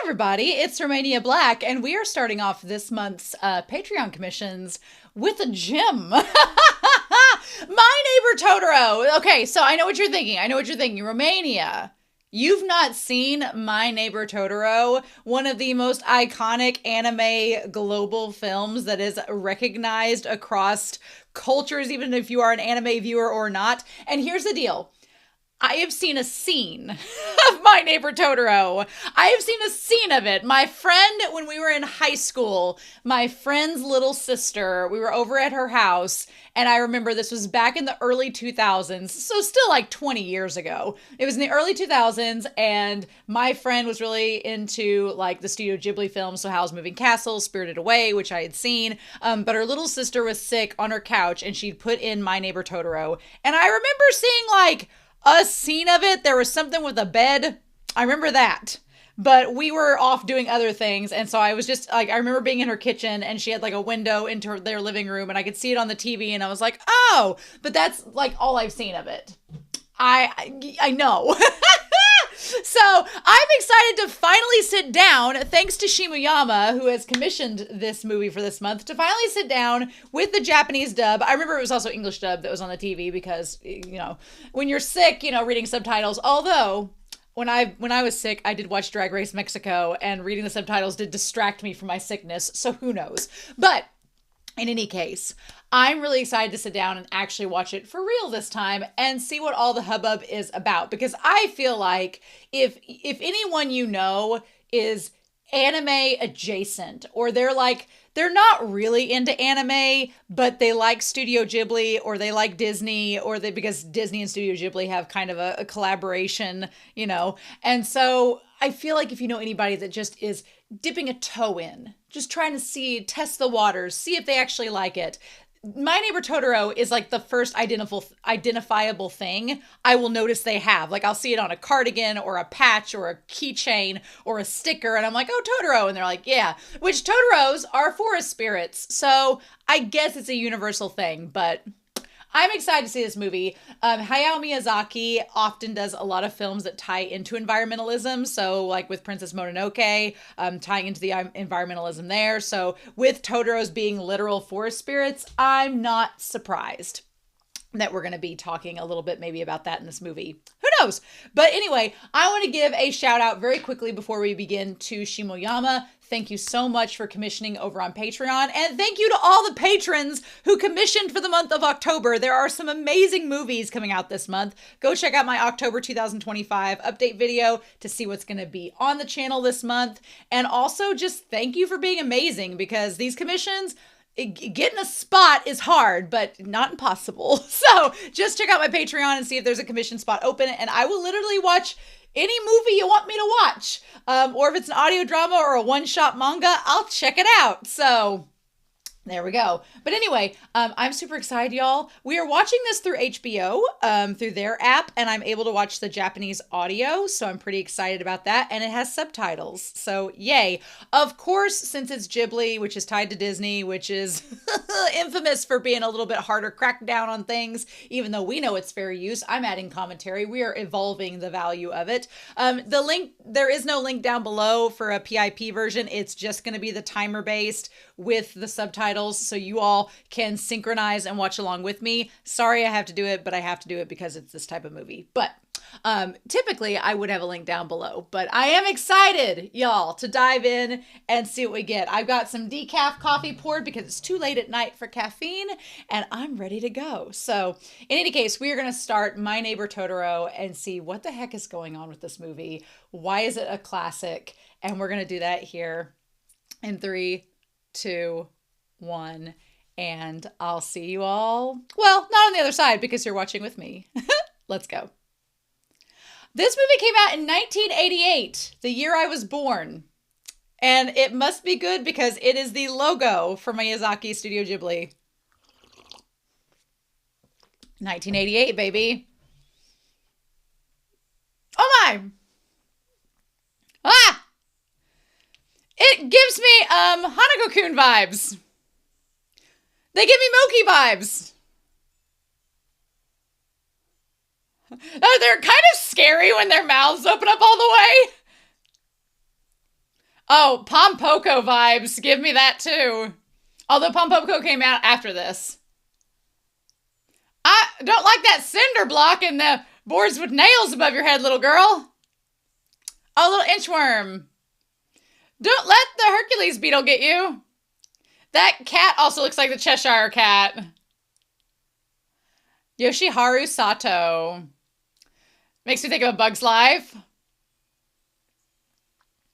everybody, it's Romania Black, and we are starting off this month's Patreon commissions with a gem. My Neighbor Totoro. Okay, so I know what you're thinking. Romania. You've not seen My Neighbor Totoro, one of the most iconic anime global films that is recognized across cultures, even if you are an anime viewer or not. And here's the deal. I have seen a scene of My Neighbor Totoro. I have seen a scene of it. My friend, when we were in high school, my friend's little sister, we were over at her house, and I remember this was back in the early 2000s, so still like 20 years ago. It was in the early 2000s, and my friend was really into like the Studio Ghibli films, so Howl's Moving Castle, Spirited Away, which I had seen, but her little sister was sick on her couch, and she'd put in My Neighbor Totoro, and I remember seeing like a scene of it. There was something with a bed. I remember that. But we were off doing other things. And so I was just like, I remember being in her kitchen and she had like a window into their living room and I could see it on the TV and I was like, oh, but that's like all I've seen of it. I know. So I'm excited to finally sit down, thanks to Shimoyama, who has commissioned this movie for this month, to finally sit down with the Japanese dub. I remember it was also English dub that was on the TV because, you know, when you're sick, you know, reading subtitles. Although when I was sick, I did watch Drag Race Mexico, and reading the subtitles did distract me from my sickness. So who knows? But in any case, I'm really excited to sit down and actually watch it for real this time and see what all the hubbub is about. Because I feel like if anyone you know is anime adjacent, or they're not really into anime, but they like Studio Ghibli or they like Disney, because Disney and Studio Ghibli have kind of a collaboration, you know. And so I feel like if you know anybody that just is dipping a toe in, just trying to test the waters, see if they actually like it, My Neighbor Totoro is like the first identifiable thing I will notice they have. Like I'll see it on a cardigan or a patch or a keychain or a sticker and I'm like, oh, Totoro. And they're like, yeah, which Totoros are forest spirits. So I guess it's a universal thing, but I'm excited to see this movie. Hayao Miyazaki often does a lot of films that tie into environmentalism. So like with Princess Mononoke, tying into the environmentalism there. So with Totoro's being literal forest spirits, I'm not surprised that we're going to be talking a little bit maybe about that in this movie. Who knows? But anyway, I want to give a shout out very quickly before we begin to Shimoyama. Thank you so much for commissioning over on Patreon. And thank you to all the patrons who commissioned for the month of October. There are some amazing movies coming out this month. Go check out my October 2025 update video to see what's going to be on the channel this month. And also just thank you for being amazing, because these commissions, getting a spot is hard, but not impossible. So just check out my Patreon and see if there's a commission spot open, and I will literally watch any movie you want me to watch. Or if it's an audio drama or a one-shot manga, I'll check it out. So there we go. But anyway, I'm super excited, y'all. We are watching this through HBO, through their app, and I'm able to watch the Japanese audio, so I'm pretty excited about that, and it has subtitles, so yay. Of course, since it's Ghibli, which is tied to Disney, which is infamous for being a little bit harder crackdown on things, even though we know it's fair use, I'm adding commentary. We are evolving the value of it. The link, there is no link down below for a PIP version. It's just going to be the timer-based with the subtitles, so you all can synchronize and watch along with me. Sorry I have to do it, but I have to do it because it's this type of movie. But typically I would have a link down below, but I am excited, y'all, to dive in and see what we get. I've got some decaf coffee poured because it's too late at night for caffeine, and I'm ready to go. So in any case, we are going to start My Neighbor Totoro and see what the heck is going on with this movie. Why is it a classic? And we're going to do that here in 3, 2, 1, and I'll see you all, well, not on the other side because you're watching with me. Let's go. This movie came out in 1988, the year I was born, and it must be good because it is the logo for Miyazaki Studio Ghibli. 1988, baby. Oh my! Ah! It gives me Hanako-kun vibes. They give me Moki vibes. They're kind of scary when their mouths open up all the way. Oh, Pompoko vibes. Give me that too. Although Pompoko came out after this. I don't like that cinder block and the boards with nails above your head, little girl. Oh, little inchworm. Don't let the Hercules beetle get you. That cat also looks like the Cheshire cat. Yoshiharu Sato. Makes me think of A Bug's Life.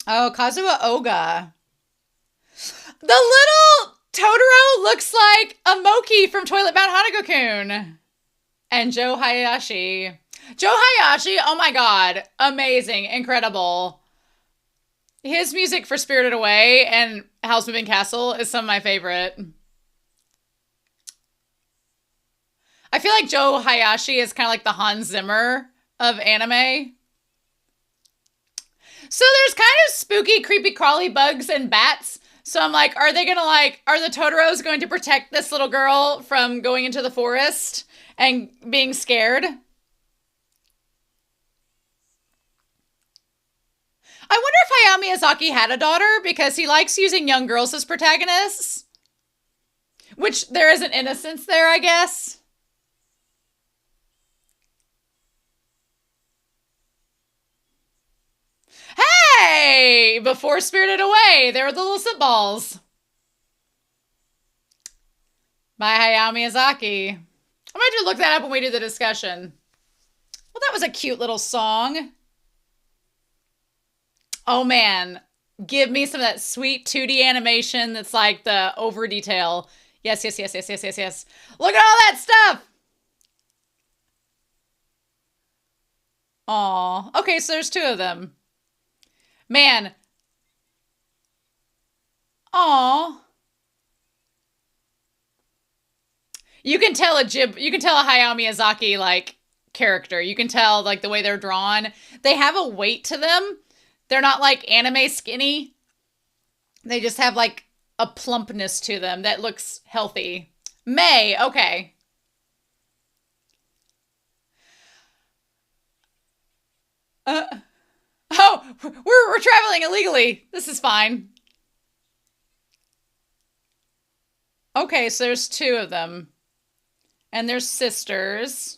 Oh, Kazuo Oga. The little Totoro looks like a Moki from Toilet Bound Hanako-kun. And Joe Hayashi. Joe Hayashi, oh my god. Amazing. Incredible. His music for Spirited Away and Howl's Moving Castle is some of my favorite. I feel like Joe Hayashi is kind of like the Hans Zimmer of anime. So there's kind of spooky, creepy, crawly bugs and bats. So I'm like, are they gonna are the Totoros going to protect this little girl from going into the forest and being scared? I wonder if Hayao Miyazaki had a daughter because he likes using young girls as protagonists. Which there is an innocence there, I guess. Hey! Before Spirited Away, there were the little sit balls. By Hayao Miyazaki. I'm going to look that up when we do the discussion. Well, that was a cute little song. Oh man, give me some of that sweet 2D animation that's like the over detail. Yes, yes, yes, yes, yes, yes, yes. Look at all that stuff. Aw. Okay, so there's two of them. Man. Aw. You can tell a Hayao Miyazaki like character. You can tell like the way they're drawn. They have a weight to them. They're not like anime skinny. They just have like a plumpness to them that looks healthy. May, okay. Oh, we're traveling illegally. This is fine. Okay, so there's two of them. And they're sisters.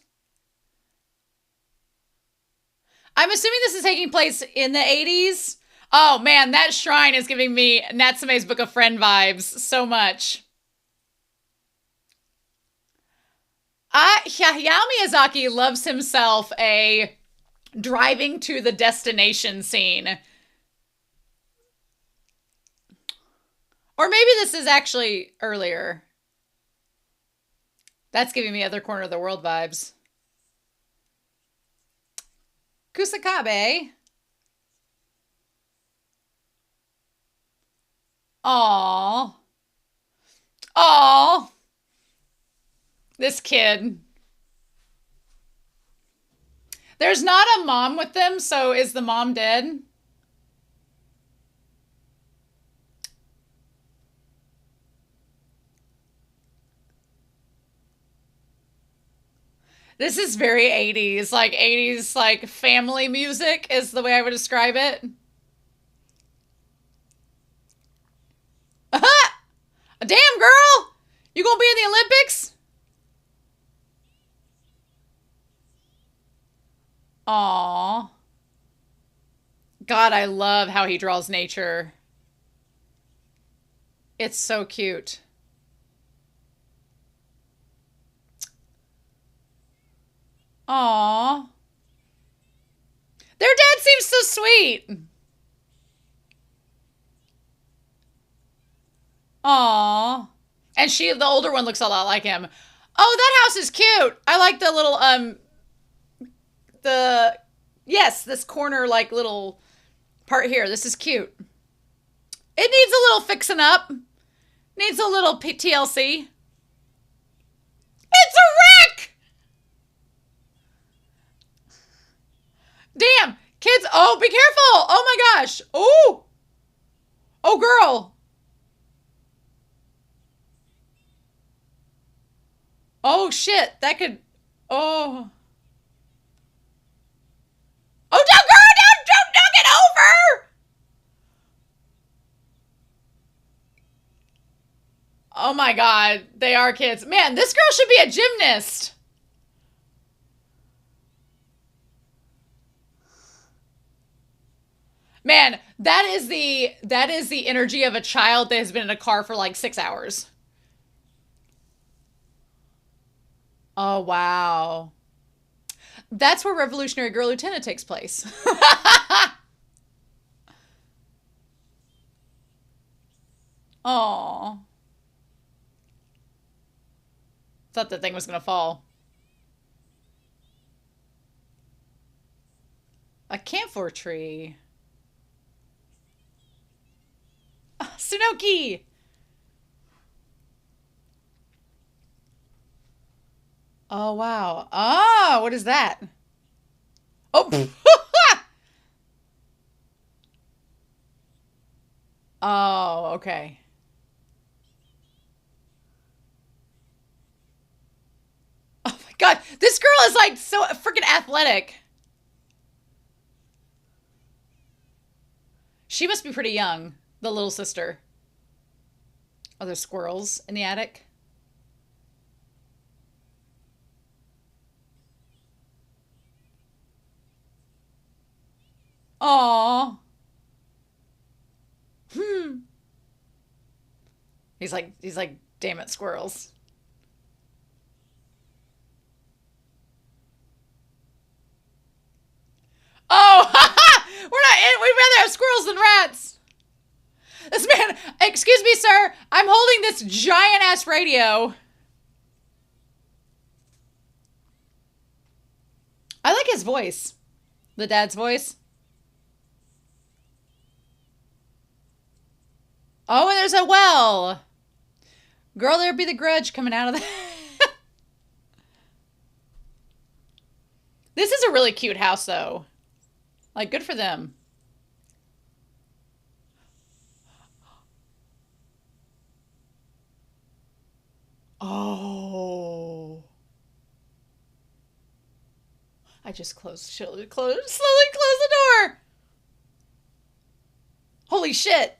I'm assuming this is taking place in the 80s. Oh man, that shrine is giving me Natsume's Book of Friend vibes so much. Hayao Miyazaki loves himself a driving to the destination scene. Or maybe this is actually earlier. That's giving me Other Corner of the World vibes. Kusakabe. Aww. Aww. This kid. There's not a mom with them, so is the mom dead? This is very 80s. Like 80s like family music is the way I would describe it. Damn girl! You gonna be in the Olympics? Aww. God, I love how he draws nature. It's so cute. Aww. Their dad seems so sweet. Aww. And the older one looks a lot like him. Oh, that house is cute. I like the little, yes, this corner, like, little part here. This is cute. It needs a little fixing up. Needs a little TLC. It's a wreck! Damn. Kids, oh, be careful. Oh my gosh. Oh. Oh, girl. Oh, shit. That could, oh. Oh, don't, girl, don't knock it over. Oh my god, they are kids. Man, this girl should be a gymnast. Man, that is the energy of a child that has been in a car for like 6 hours. Oh wow. That's where Revolutionary Girl Lieutenant takes place. Oh, thought the thing was gonna fall. A camphor tree. Sunoki. Oh wow. Oh, what is that? Oh. Oh, okay. Oh my god, this girl is like so freaking athletic. She must be pretty young, the little sister. Are there squirrels in the attic? Aw. Hmm. He's like, damn it, squirrels. Oh, we're not in. We'd rather have squirrels than rats. This man, excuse me, sir. I'm holding this giant ass radio. I like his voice. The dad's voice. Oh, and there's a well. Girl, there be the grudge coming out of that. This is a really cute house, though. Like, good for them. Oh. I just slowly closed the door. Holy shit.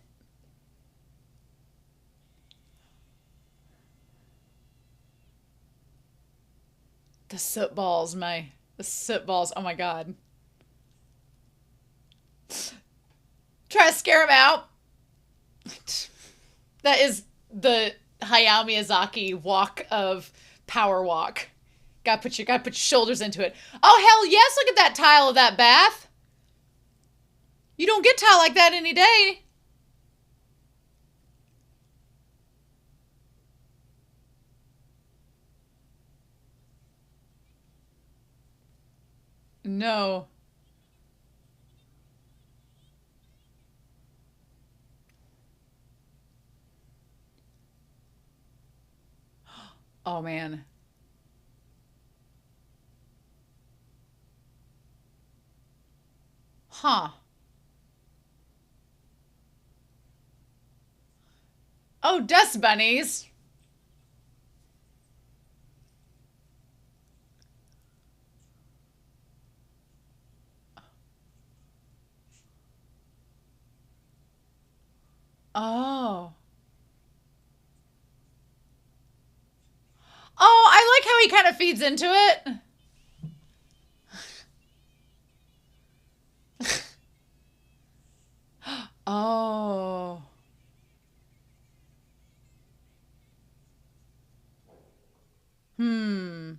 The soot balls, the soot balls. Oh my god. Try to scare him out. That is the Hayao Miyazaki walk of power walk. Gotta put your shoulders into it. Oh hell yes, look at that tile of that bath. You don't get tile like that any day. No. Oh man. Huh. Oh, dust bunnies. Oh. Oh, I like how he kind of feeds into it. Oh. Hmm.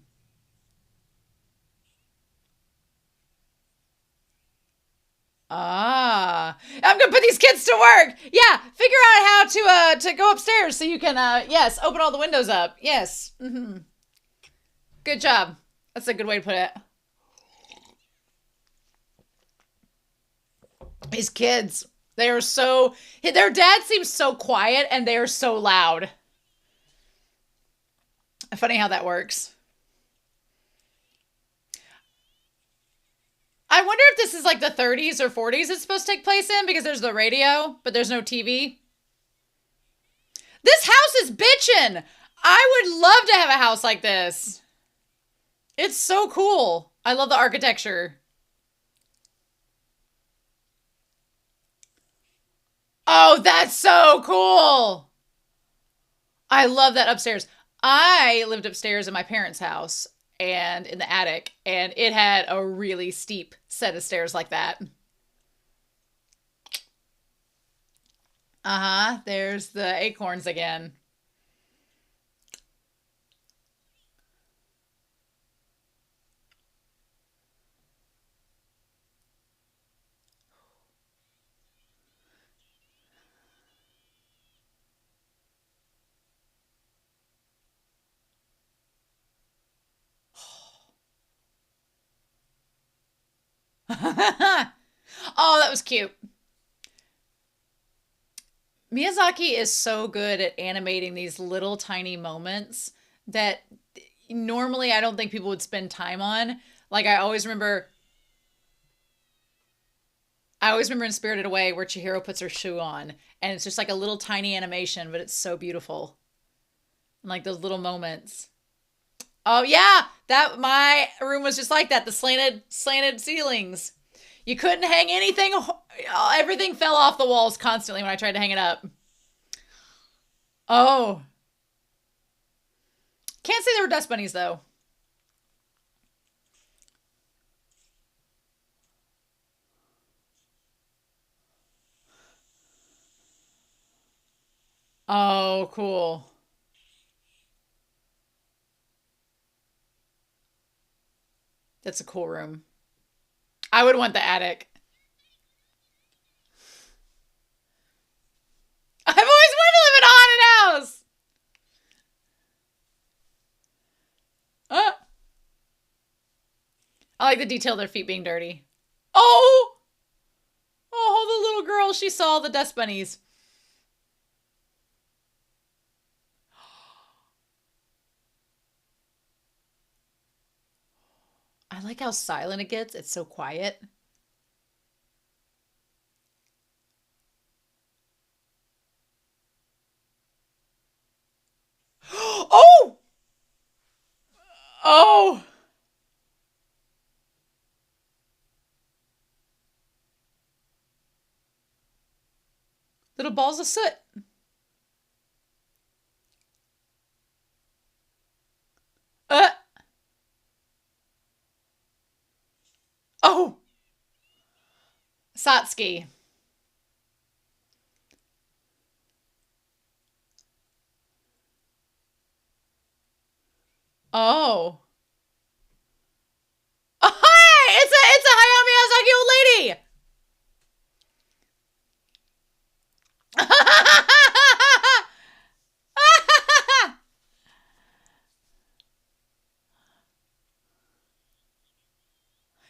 Ah, I'm gonna put these kids to work. Yeah, figure out how to go upstairs so you can yes, open all the windows up. Yes. Good job. That's a good way to put it. These kids, they are so their dad seems so quiet and they are so loud. Funny how that works. I wonder if this is like the 30s or 40s it's supposed to take place in because there's the radio, but there's no TV. This house is bitchin'. I would love to have a house like this. It's so cool. I love the architecture. Oh, that's so cool. I love that upstairs. I lived upstairs in my parents' house and in the attic, and it had a really steep set of stairs like that. Uh huh. There's the acorns again. Oh, that was cute. Miyazaki is so good at animating these little tiny moments that normally I don't think people would spend time on. Like I always remember in Spirited Away where Chihiro puts her shoe on and it's just like a little tiny animation, but it's so beautiful. And like those little moments. Oh yeah, that my room was just like that, the slanted ceilings. You couldn't hang anything, everything fell off the walls constantly when I tried to hang it up. Oh, can't say there were dust bunnies though. Oh, cool. That's a cool room. I would want the attic. I've always wanted to live in a haunted house. Uh, I like the detail of their feet being dirty. Oh, oh, the little girl, she saw the dust bunnies. I like how silent it gets. It's so quiet. Oh, oh, little balls of soot. Uh, oh, Satsuki. Oh. Oh, hey, it's a Hayao Miyazaki old lady.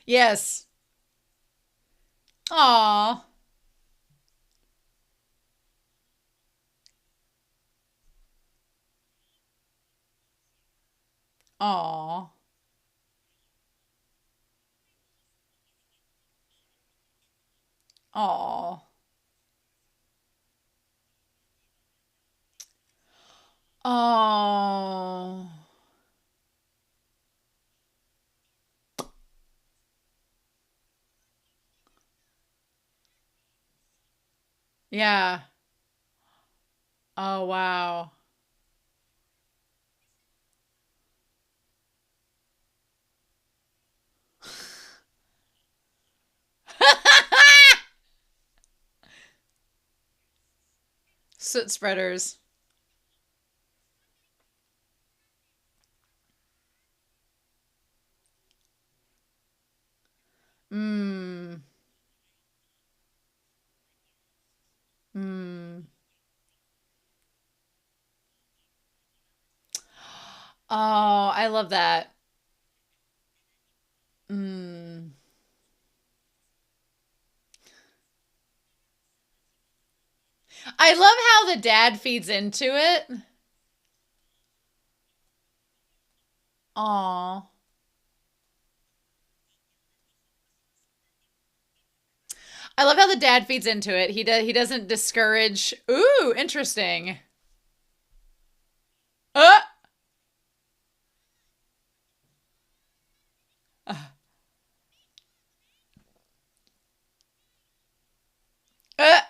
Yes. Aw. Aw. Aw. Oh. Yeah. Oh, wow. Soot spreaders. Mmm. Mmm. Oh, I love that. Mmm. I love how the dad feeds into it. Aw. I love how the dad feeds into it. He doesn't discourage. Ooh, interesting. Uh, uh.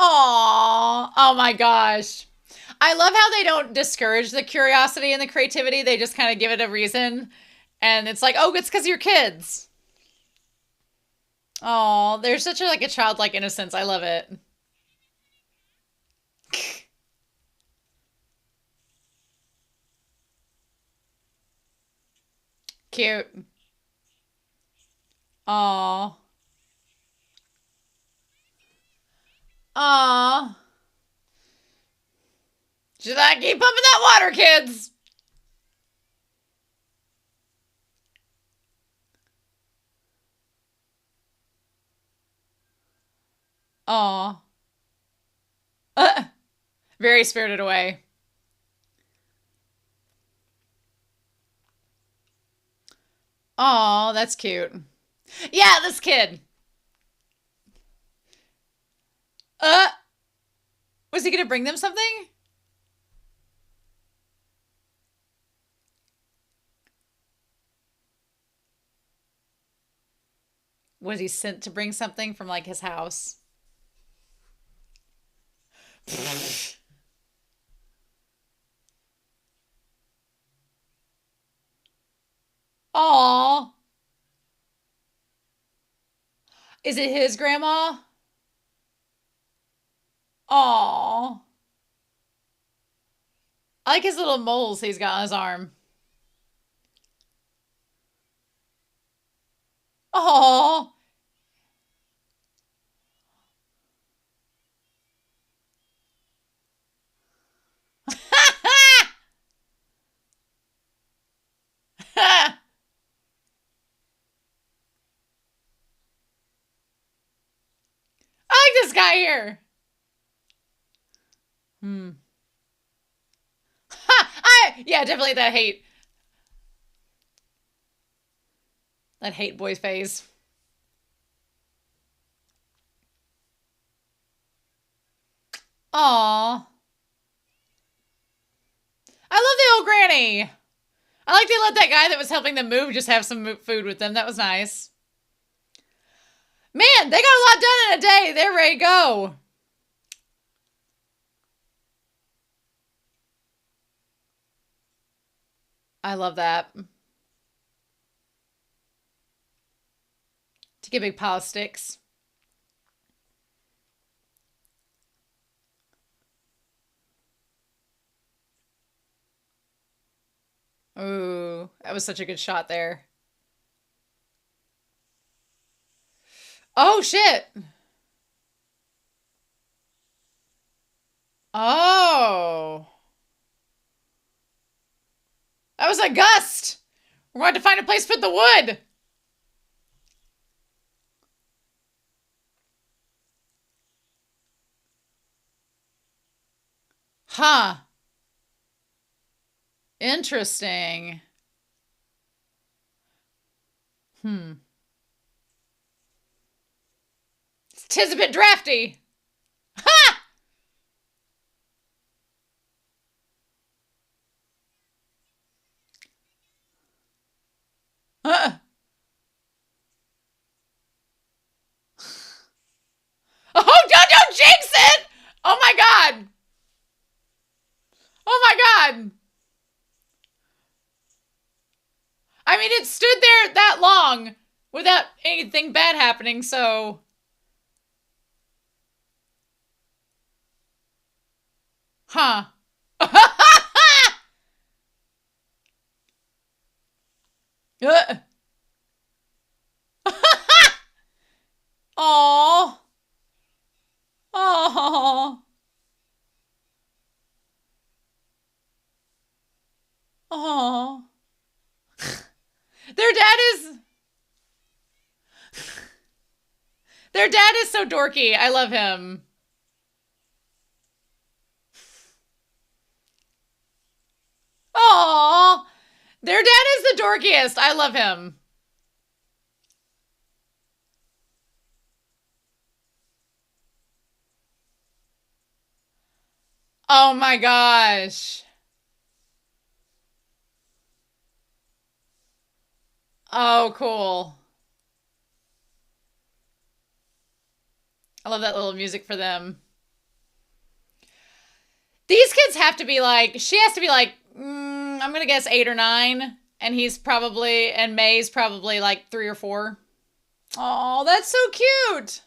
Aw. Oh my gosh. I love how they don't discourage the curiosity and the creativity. They just kind of give it a reason. And it's like, oh, it's because you're kids. Oh, there's such a like a childlike innocence. I love it. Cute. Aw. Aw. Should I keep pumping that water, kids? Aw. Uh, very spirited away. Aw, that's cute. Yeah, this kid. Uh, was he gonna bring them something? Was he sent to bring something from like his house? Aw. Is it his grandma? Aw. I like his little moles he's got on his arm. Aw. I like this guy here. Hmm. Yeah, definitely that hate boy phase. Aw. I love the old granny. I like they let that guy that was helping them move just have some food with them. That was nice. Man, they got a lot done in a day. They're ready to go. I love that. To get a big pile of sticks. Ooh, that was such a good shot there. Oh, shit. Oh. That was a gust. We're going to find a place to put the wood. Huh. Interesting. Hmm. Tis a bit drafty. Ha! Uh, oh, don't jinx it! Oh my god! Oh my god! I mean, it stood there that long without anything bad happening, so... Huh. Uh. Aww. Aww. Aww. Their dad is... Their dad is so dorky. I love him. Aww. Their dad is the dorkiest. I love him. Oh my gosh. Oh, cool. I love that little music for them. These kids have to be like, she has to be like, I'm going to guess 8 or 9. And and May's probably like 3 or 4. Oh, that's so cute.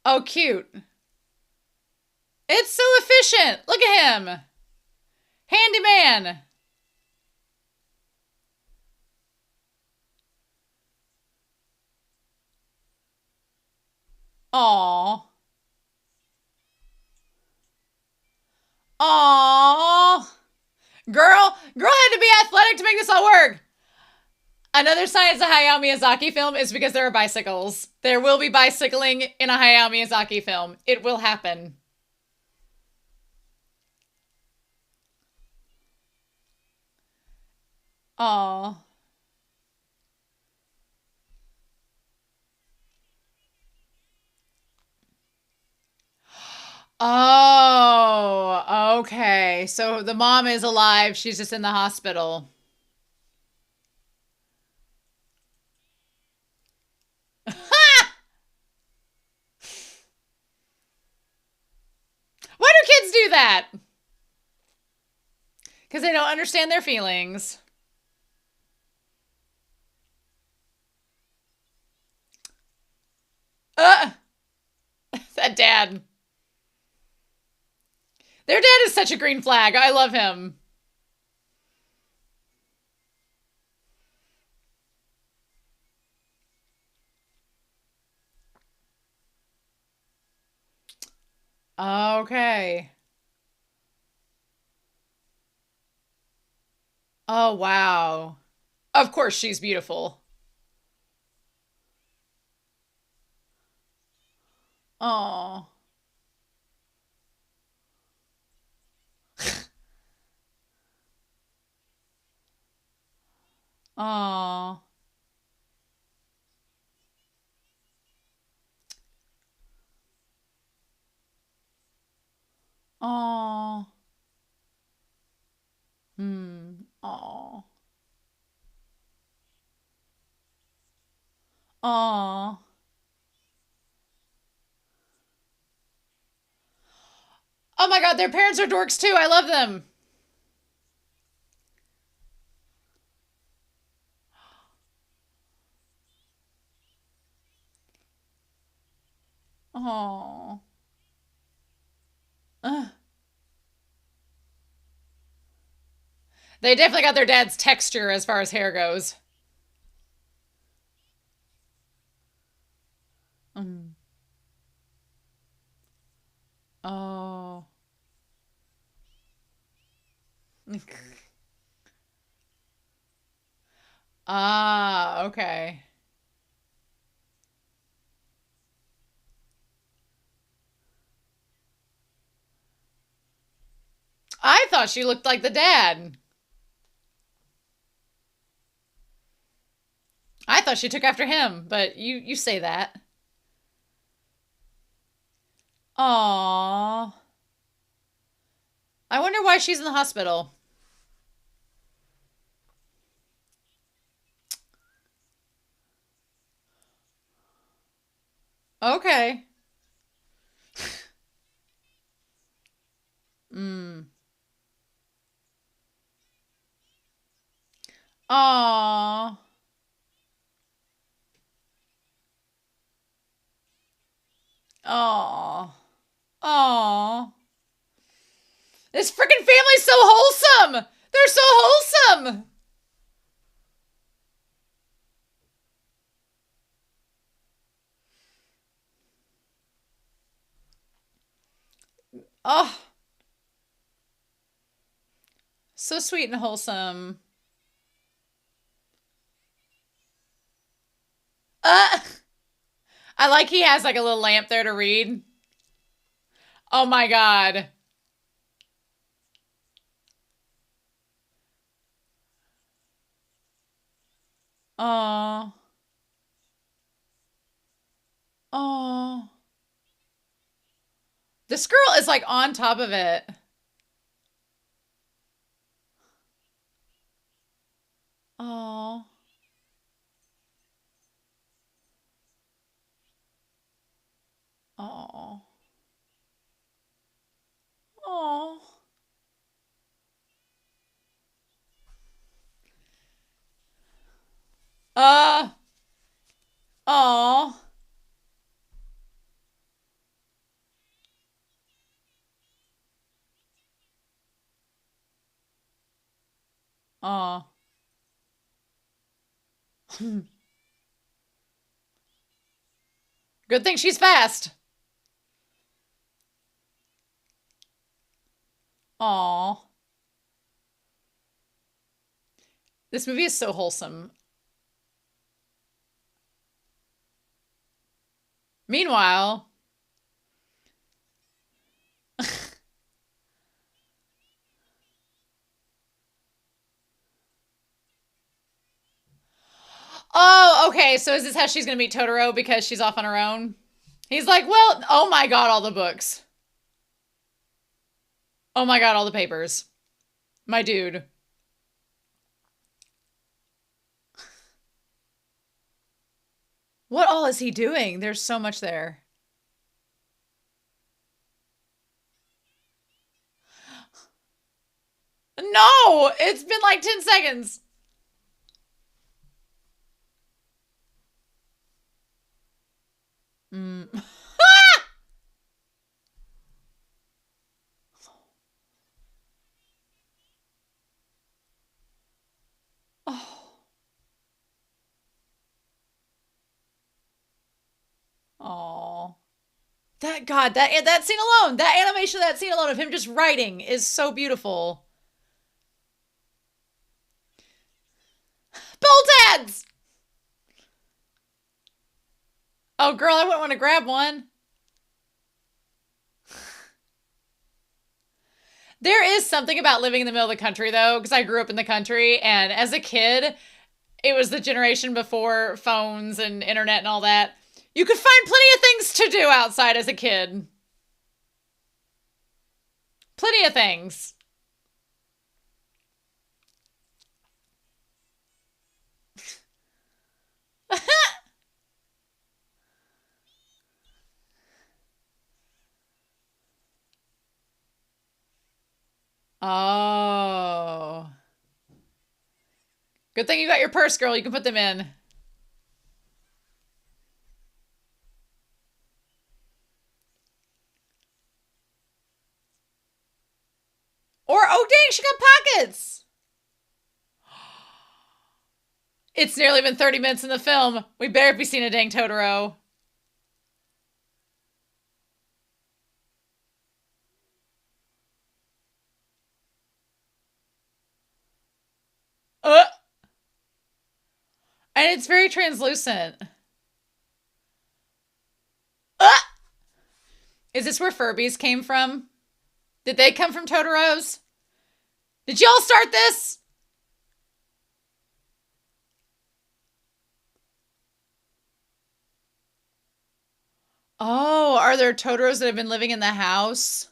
Oh, cute. It's so efficient. Look at him. Handyman. Aw. Aw. Girl had to be athletic to make this all work. Another sign it's a Hayao Miyazaki film is because there are bicycles. There will be bicycling in a Hayao Miyazaki film. It will happen. Aw. Oh, okay. So the mom is alive. She's just in the hospital. Why do kids do that? Because they don't understand their feelings. Uh, that dad. Their dad is such a green flag. I love him. Okay. Oh, wow. Of course she's beautiful. Oh. Oh. Oh. Hmm. Oh. Oh. Oh my god, their parents are dorks too. I love them. Oh. Uh. They definitely got their dad's texture as far as hair goes. Mm. Oh. Ah, okay. I thought she looked like the dad. I thought she took after him, but you say that. Aww. I wonder why she's in the hospital. Okay. Mm. Aww. Aww. Aww. This freaking family's so wholesome. They're so wholesome. Oh, so sweet and wholesome. Uh, I like he has like a little lamp there to read. Oh my god. Oh. Oh. This girl is like on top of it. Oh. Oh. Oh. Uh. Oh. Oh. Good thing she's fast. Aw. This movie is so wholesome. Meanwhile, oh, okay. So is this how she's gonna meet Totoro because she's off on her own? He's like, well, oh my god, all the books. Oh my god, all the papers. My dude. What all is he doing? There's so much there. No! It's been like 10 seconds. Mm. Oh. Oh. That god, that scene alone, that animation of that scene alone of him just writing is so beautiful. Bolt ads! Oh girl, I wouldn't want to grab one. There is something about living in the middle of the country though, because I grew up in the country, and as a kid, it was the generation before phones and internet and all that. You could find plenty of things to do outside as a kid. Plenty of things. Oh. Good thing you got your purse, girl. You can put them in. Or, oh dang, she got pockets. It's nearly been 30 minutes in the film. We better be seeing a dang Totoro. Uh, and it's very translucent. Uh, is this where Furbies came from? Did they come from Totoro's? Did y'all start this? Oh, are there Totoros that have been living in the house?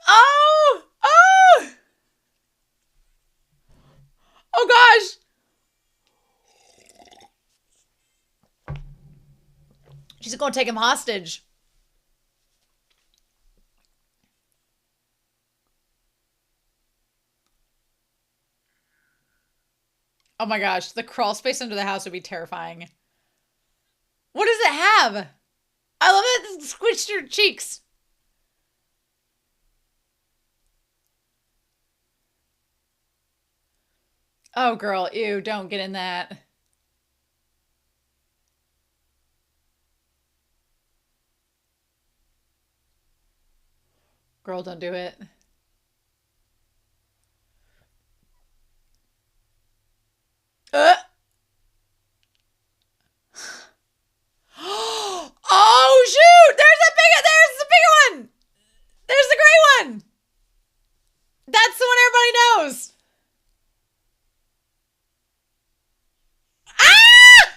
Oh! Oh! Oh gosh! She's gonna take him hostage. Oh my gosh, the crawl space under the house would be terrifying. What does it have? I love it. It squished your cheeks. Oh girl, ew, don't get in that. Girl, don't do it. Uh. Oh shoot! There's the big one! There's the gray one! That's the one everybody knows! Ah!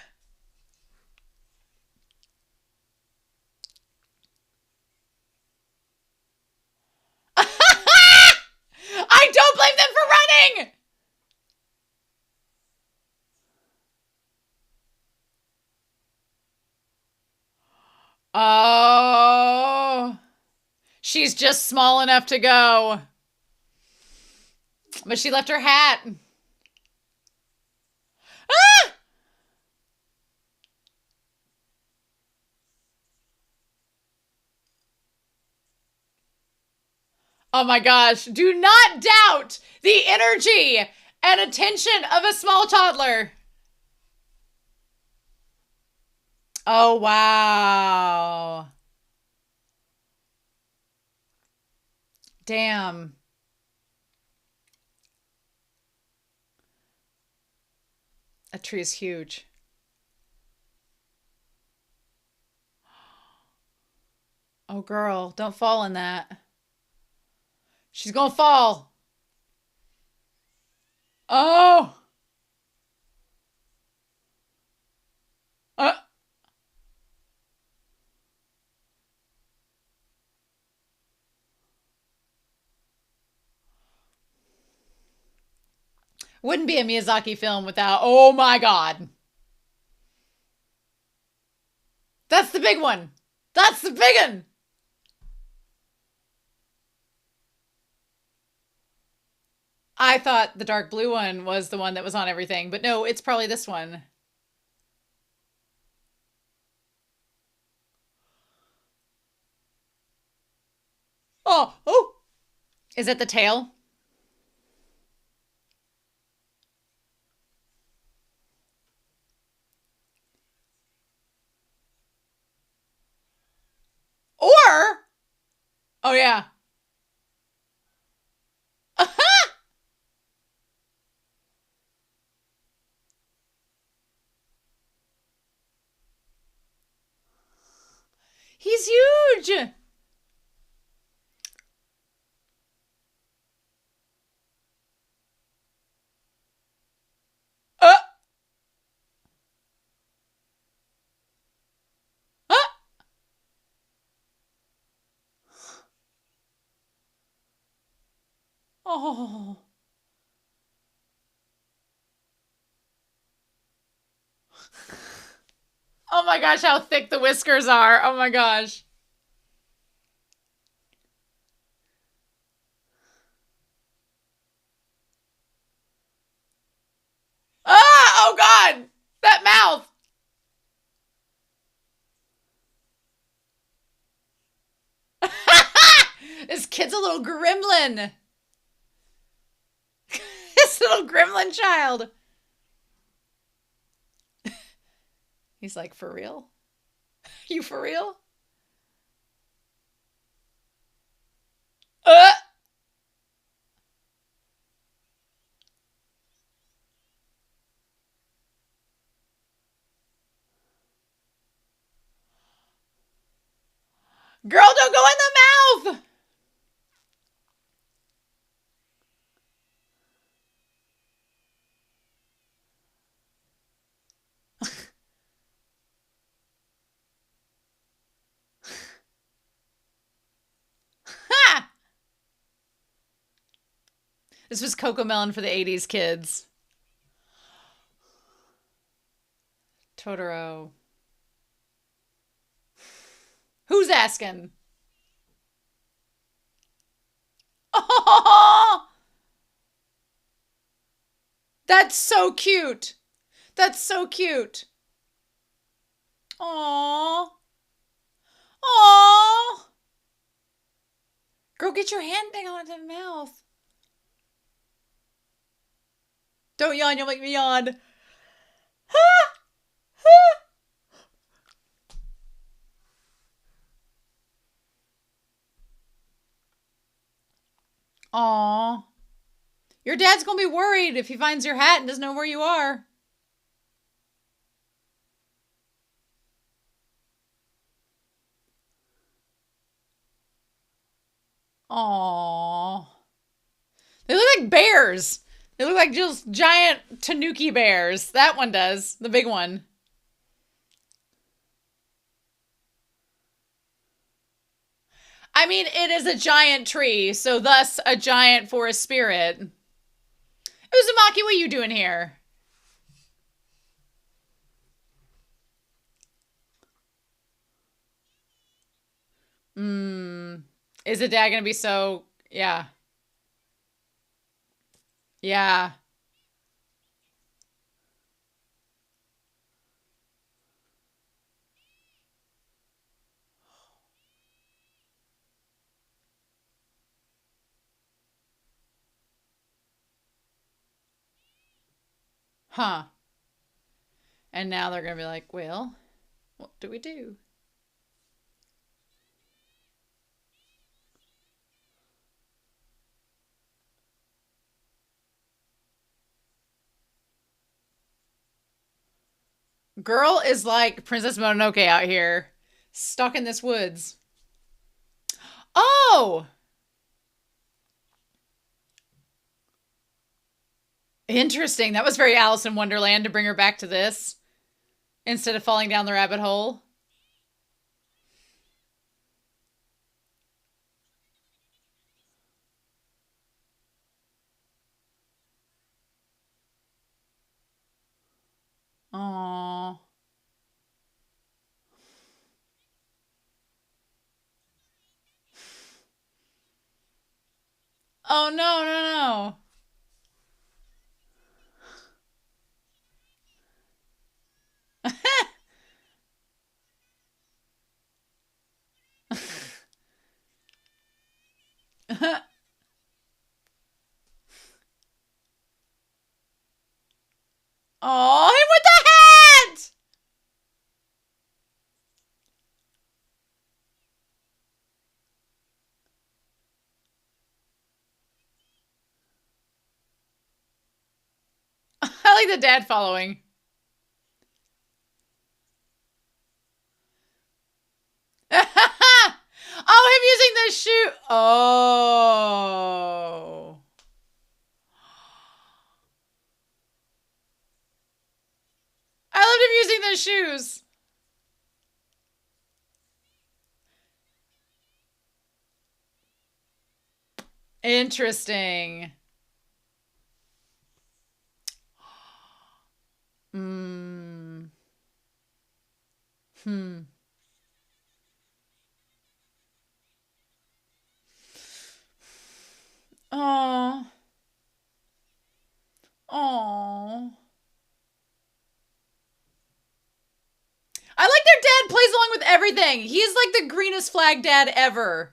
I don't blame them for running! Oh, she's just small enough to go. But she left her hat. Ah! Oh my gosh. Do not doubt the energy and attention of a small toddler. Oh, wow. Damn. That tree is huge. Oh, girl, don't fall in that. She's gonna fall. Oh. Uh, wouldn't be a Miyazaki film without. Oh my God. That's the big one. That's the big one. I thought the dark blue one was the one that was on everything, but no, it's probably this one. Oh, oh. Is it the tail? Or, oh yeah. He's huge. Uh, uh. Oh. Oh my gosh, how thick the whiskers are. Oh my gosh. Ah, oh God. That mouth. This kid's a little gremlin. This little gremlin child. He's like, for real? You for real? Uh. Girl, don't go in the mouth. Ha! This was Cocomelon for the 80s kids. Totoro. Who's asking? Oh, that's so cute. That's so cute. Aww. Aww. Girl, get your hand thing on the mouth. Don't yawn, you'll make me yawn. Aww. Your dad's gonna be worried if he finds your hat and doesn't know where you are. Aww. They look like bears. They look like just giant tanuki bears. That one does. The big one. I mean, it is a giant tree, so thus a giant forest spirit. Uzumaki, what are you doing here? Is the dad gonna be so? Yeah, yeah, huh? And now they're gonna be like, well, what do we do? Girl is like Princess Mononoke out here, stuck in this woods. Oh, interesting. That was very Alice in Wonderland to bring her back to this instead of falling down the rabbit hole. Oh, oh no, no, no. Oh, him with the hat! I like the dad following. Oh, him using the shoe. Oh. I loved him using the shoes. Interesting. Hmm. Hmm. Oh. Oh. I like their dad plays along with everything. He's like the greenest flag dad ever.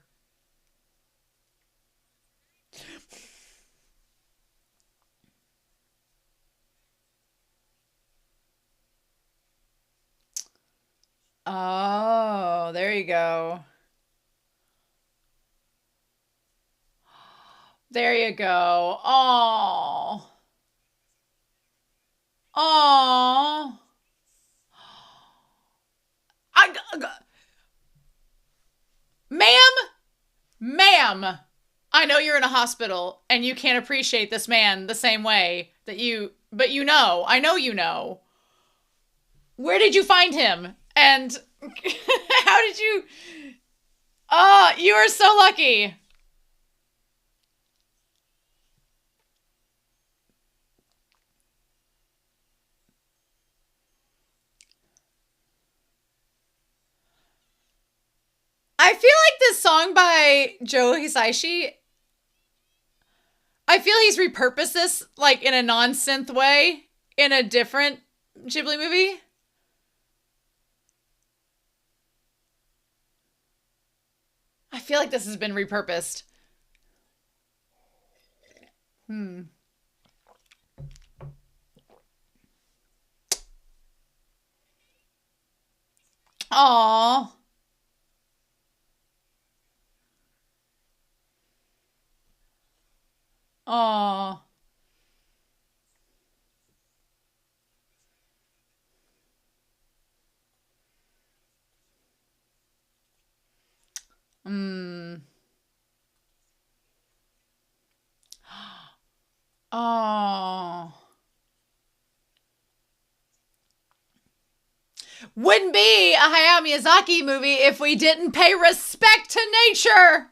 Oh, there you go. There you go. Oh. Oh. Ma'am, ma'am, I know you're in a hospital and you can't appreciate this man the same way that but you know, I know you know. Where did you find him? And how did you? Oh, you are so lucky. I feel like this song by Joe Hisaishi, I feel he's repurposed this like in a non-synth way in a different Ghibli movie. I feel like this has been repurposed. Hmm. Aww. Aww. Hmm. Oh. Wouldn't be a Hayao Miyazaki movie if we didn't pay respect to nature.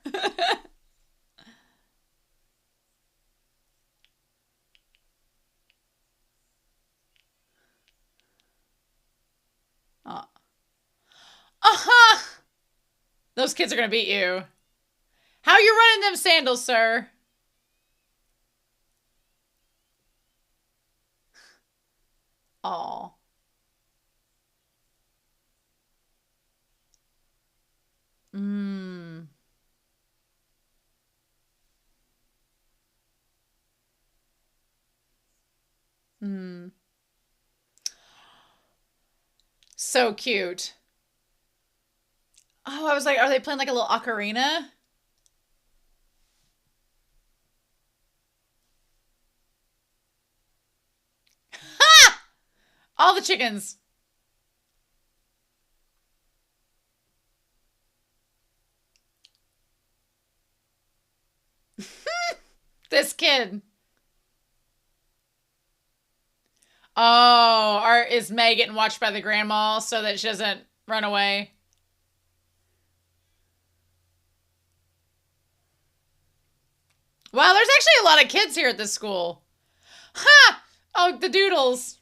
Uh huh. Those kids are gonna beat you. How you running them sandals, sir? Oh. Mmm. Mmm. So cute. Oh, I was like, are they playing like a little ocarina? Ha! All the chickens. This kid. Oh, or is May getting watched by the grandma so that she doesn't run away? Wow, there's actually a lot of kids here at this school. Ha! Oh, the doodles.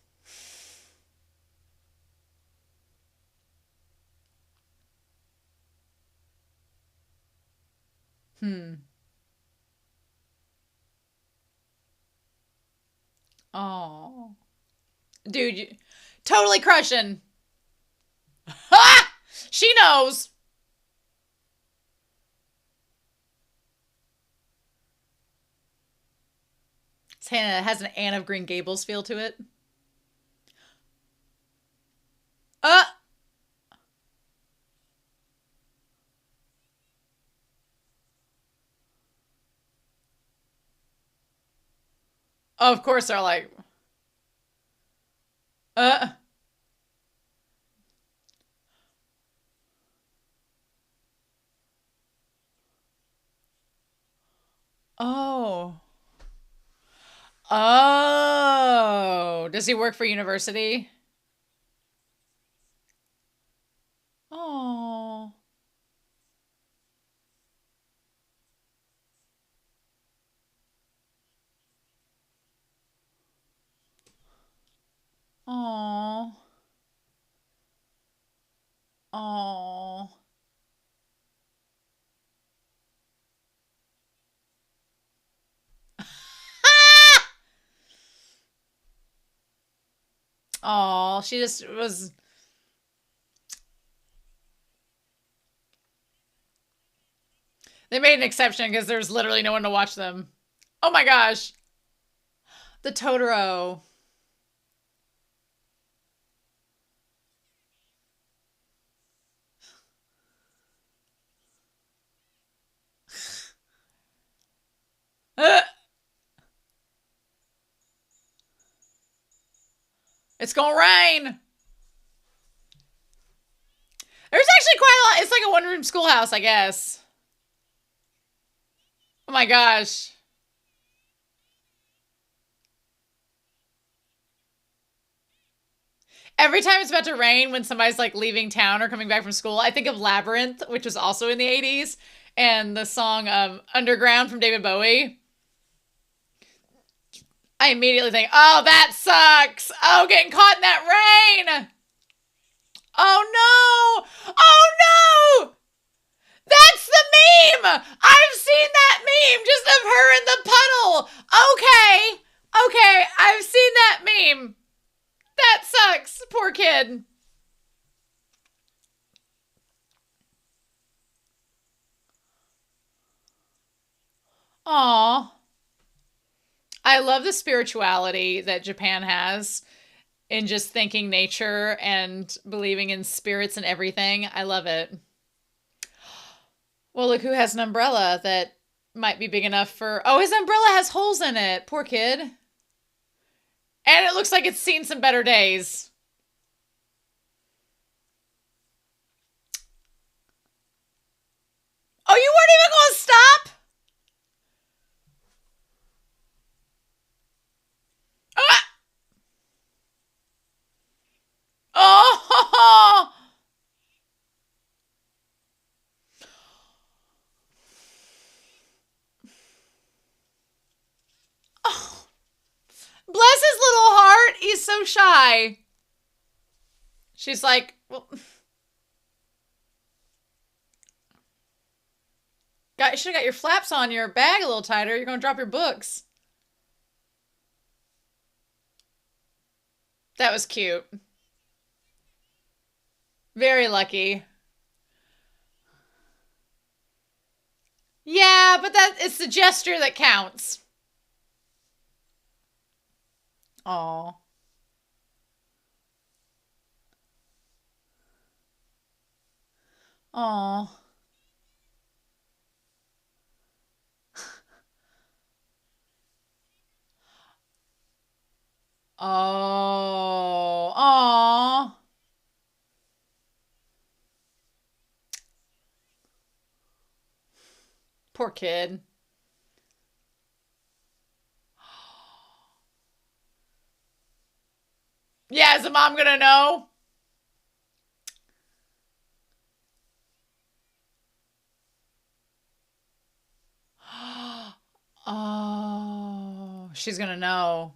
Hmm. Oh. Dude, totally crushing. Ha! She knows. It has an Anne of Green Gables feel to it. Uh, of course they're like, uh, oh. Oh. Does he work for university? Oh. Oh. Oh. Oh, she just was. They made an exception because there's literally no one to watch them. Oh my gosh. The Totoro. Uh, it's gonna rain. There's actually quite a lot. It's like a one-room schoolhouse, I guess. Oh my gosh. Every time it's about to rain, when somebody's like leaving town or coming back from school, I think of Labyrinth, which was also in the 80s, and the song Underground from David Bowie. I immediately think, oh, that sucks. Oh, getting caught in that rain. Oh no. Oh no. That's the meme. I've seen that meme just of her in the puddle. Okay. Okay. I've seen that meme. That sucks. Poor kid. Aw. I love the spirituality that Japan has in just thinking nature and believing in spirits and everything. I love it. Well, look who has an umbrella that might be big enough for. Oh, his umbrella has holes in it. Poor kid. And it looks like it's seen some better days. Oh, you weren't even going to stop? Ah! Oh! Oh! Bless his little heart. He's so shy. She's like, well, Should have got your flaps on your bag a little tighter. You're gonna drop your books. That was cute. Very lucky. Yeah, but that it's the gesture that counts. Aw. Aw. Oh. Aw. Poor kid. Yeah, is the mom gonna know? Oh, she's gonna know.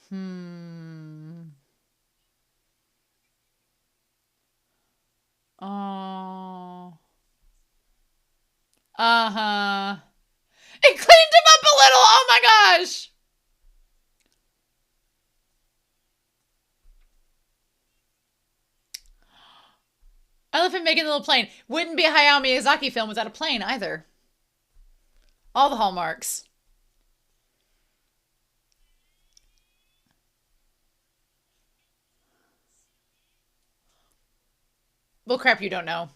Hmm. Oh. Uh-huh. It cleaned him up a little. Oh my gosh. I love him making the little plane. Wouldn't be a Hayao Miyazaki film without a plane either. All the hallmarks. Well, crap, you don't know.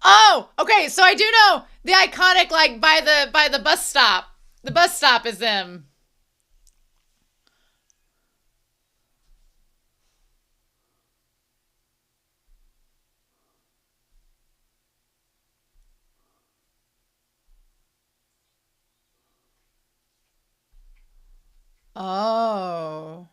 Oh, okay. So I do know the iconic, like by the bus stop. The bus stop is them. Oh.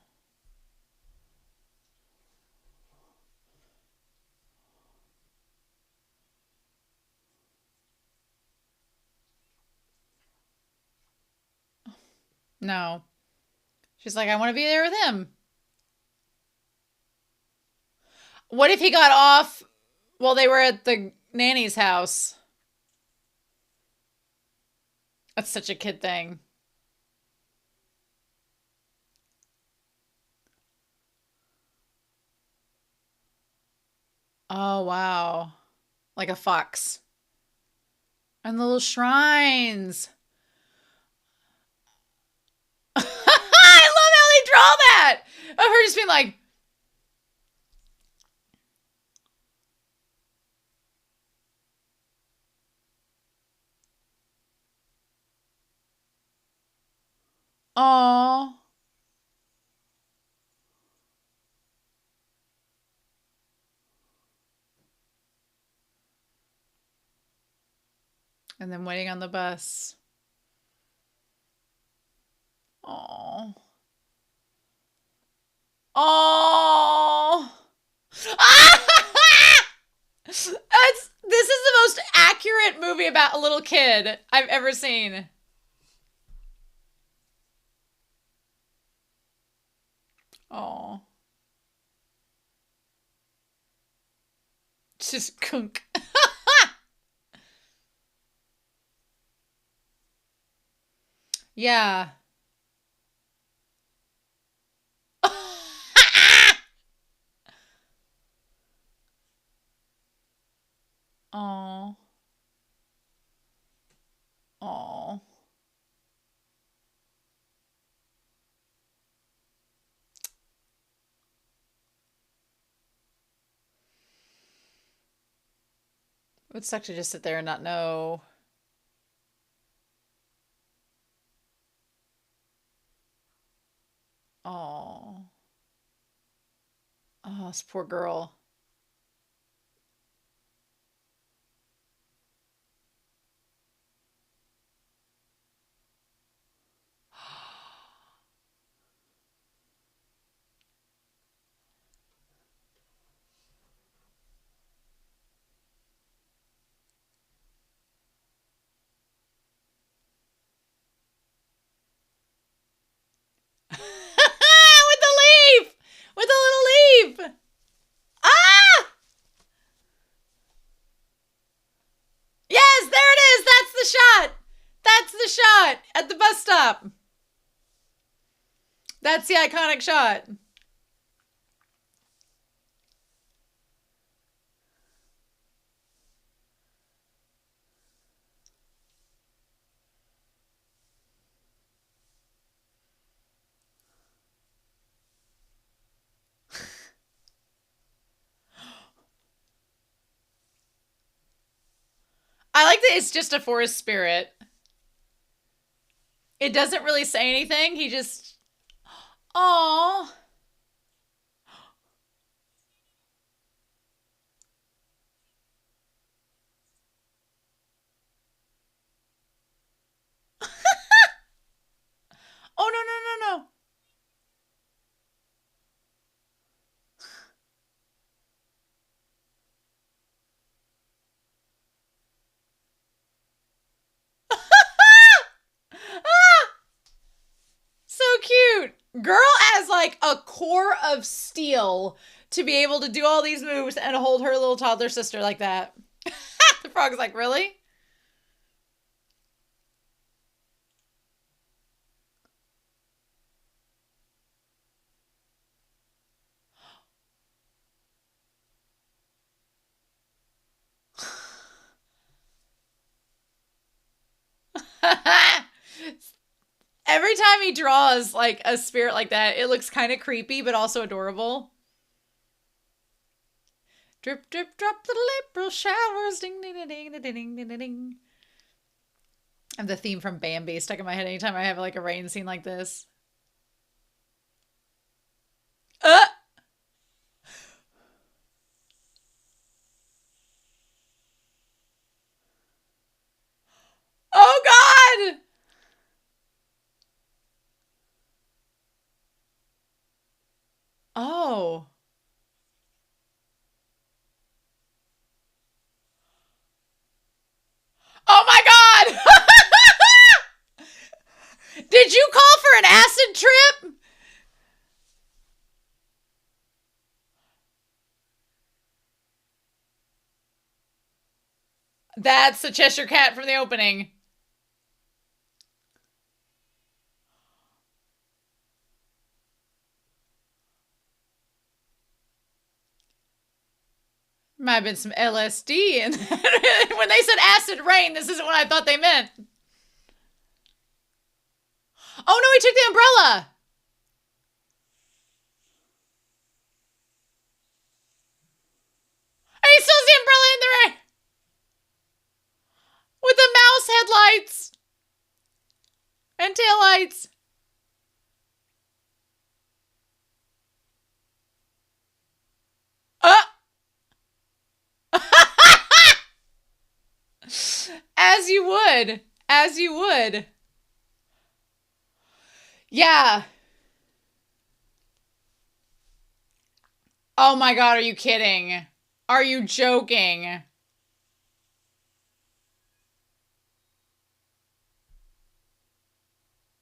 No. She's like, I want to be there with him. What if he got off while they were at the nanny's house? That's such a kid thing. Oh, wow. Like a fox. And the little shrines. I love how they draw that. Of her just being like, oh. And then waiting on the bus. Oh. Oh. This is the most accurate movie about a little kid I've ever seen. Oh. Just kunk. Yeah. Oh. Oh. It would suck to just sit there and not know. Oh. Oh, this poor girl. At the bus stop. That's the iconic shot. I like that it's just a forest spirit. It doesn't really say anything. He just, aww. Oh, no, no, no, no. So cute. Girl has like a core of steel to be able to do all these moves and hold her little toddler sister like that. The frog's like, really? Every time he draws like a spirit like that, it looks kind of creepy, but also adorable. Drip, drip, drop little April showers. Ding, ding, ding, ding, ding, ding, ding, ding. I have the theme from Bambi stuck in my head anytime I have like a rain scene like this. Uh! Oh God! Oh. Oh my God! Did you call for an acid trip? That's the Cheshire Cat from the opening. Might have been some LSD. And when they said acid rain, this isn't what I thought they meant. Oh no, he took the umbrella. And he still has the umbrella in the rain. With the mouse headlights. And taillights. As you would. As you would. Yeah. Oh my God, are you kidding? Are you joking?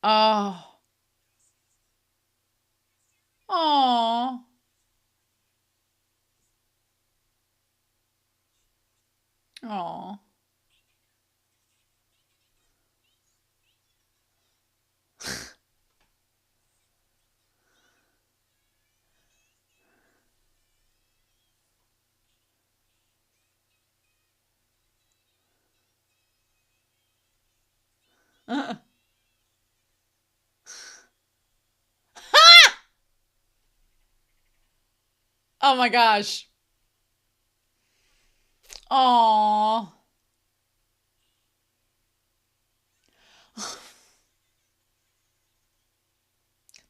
Oh. Oh. Oh. Oh my gosh. Oh.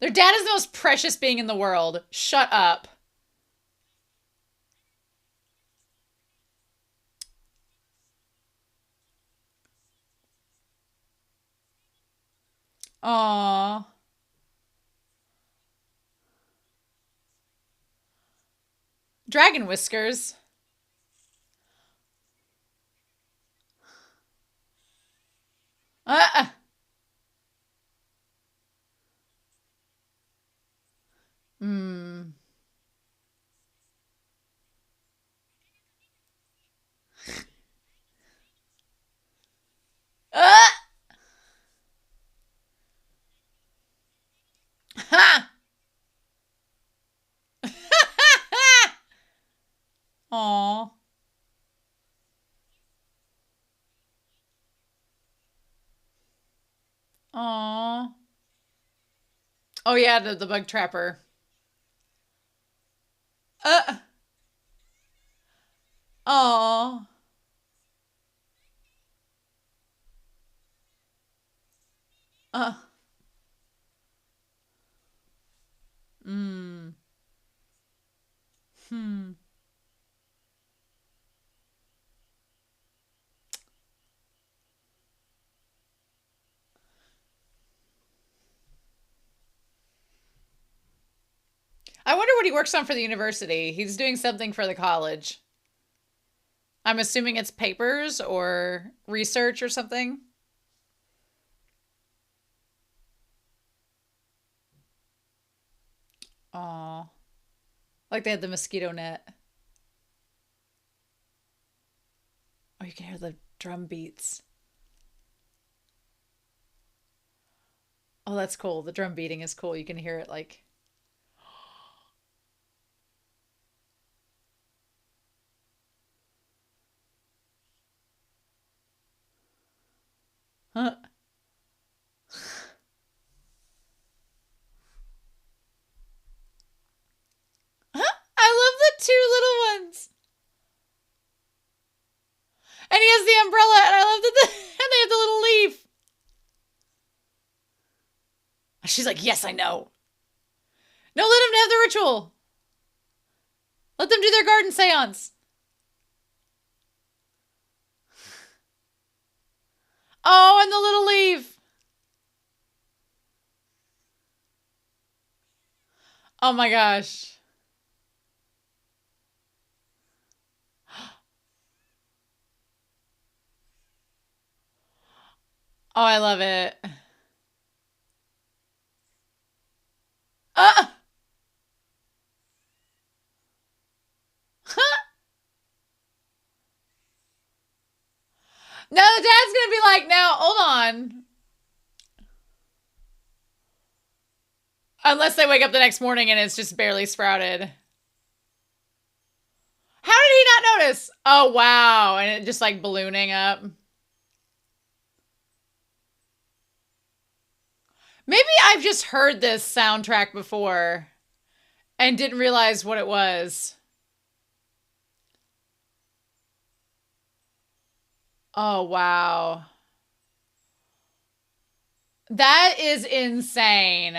Their dad is the most precious being in the world. Shut up. Aw. Dragon whiskers. Uh. Hmm. Uh. Aw. Oh yeah, the bug trapper. Uh. Aw. Uh. Mm. Hmm. I wonder what he works on for the university. He's doing something for the college. I'm assuming it's papers or research or something. Aw. Like they had the mosquito net. Oh, you can hear the drum beats. Oh, that's cool. The drum beating is cool. You can hear it like. Huh. I love the two little ones. And he has the umbrella, and I love that and they have the little leaf. She's like, yes, I know. No, let them have the ritual. Let them do their garden seance. Oh, and the little leaf. Oh my gosh. Oh, I love it. Uh, now the dad's gonna be like, now, hold on. Unless they wake up the next morning and it's just barely sprouted. How did he not notice? Oh, wow. And it just like ballooning up. Maybe I've just heard this soundtrack before and didn't realize what it was. Oh, wow. That is insane.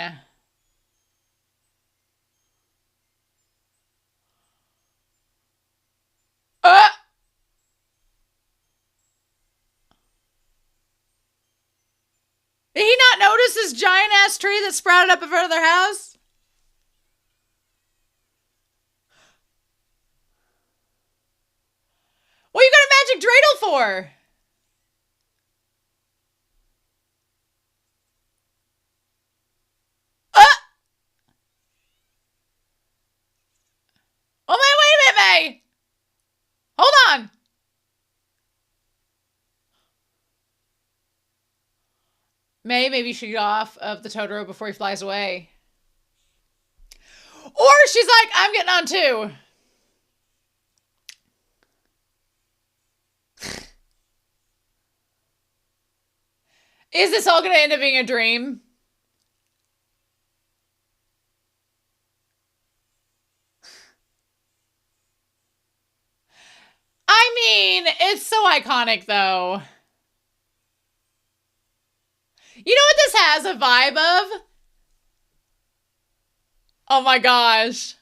Uh, did he not notice this giant ass tree that sprouted up in front of their house? What you got a magic dreidel for? Uh, oh, wait a minute, May. Hold on. Maybe you should get off of the Totoro before he flies away. Or she's like, I'm getting on too. Is this all going to end up being a dream? I mean, it's so iconic though. You know what this has a vibe of? Oh my gosh.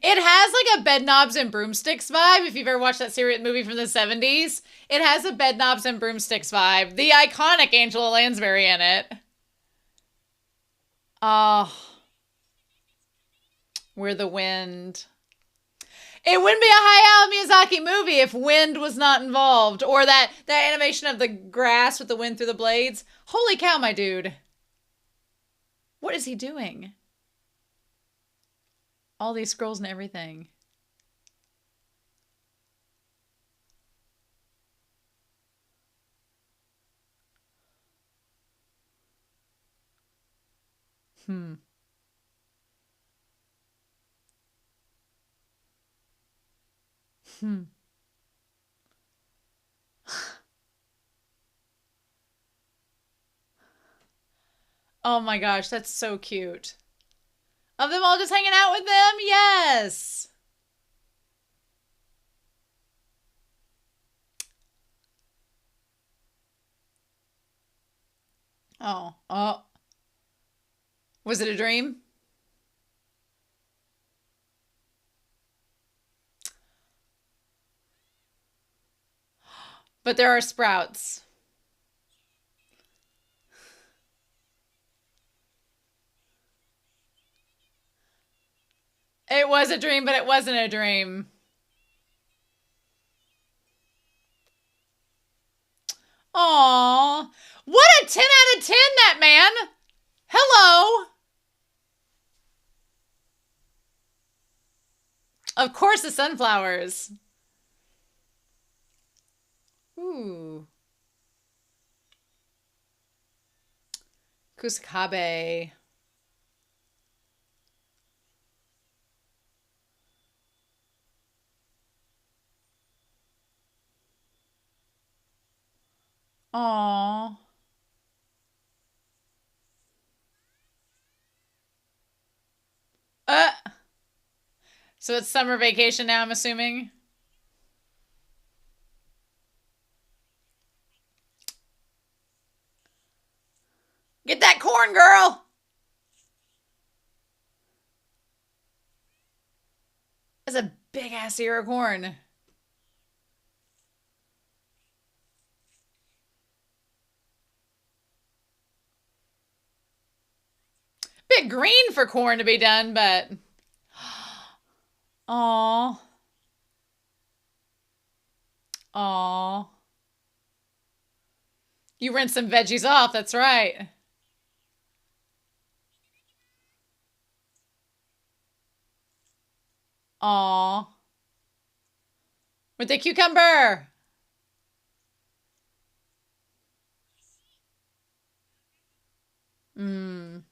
It has like a bed knobs and broomsticks vibe. If you've ever watched that series movie from the 70s, it has a bed knobs and broomsticks vibe. The iconic Angela Lansbury in it. Oh, we're the wind. It wouldn't be a Hayao Miyazaki movie if wind was not involved. Or that animation of the grass with the wind through the blades. Holy cow, my dude. What is he doing? All these scrolls and everything. Hmm. Hmm. Oh my gosh, that's so cute. Of them all just hanging out with them? Yes. Oh, oh. Was it a dream? But there are sprouts. It was a dream, but it wasn't a dream. Aw. What a 10 out of 10, that man. Hello. Of course, the sunflowers. Ooh. Kusakabe. Aw. Uh. So it's summer vacation now, I'm assuming. Get that corn, girl. That's a big ass ear of corn. Bit green for corn to be done, but. Aw. Aw. You rinse some veggies off, that's right. Aw. With the cucumber. Mmm.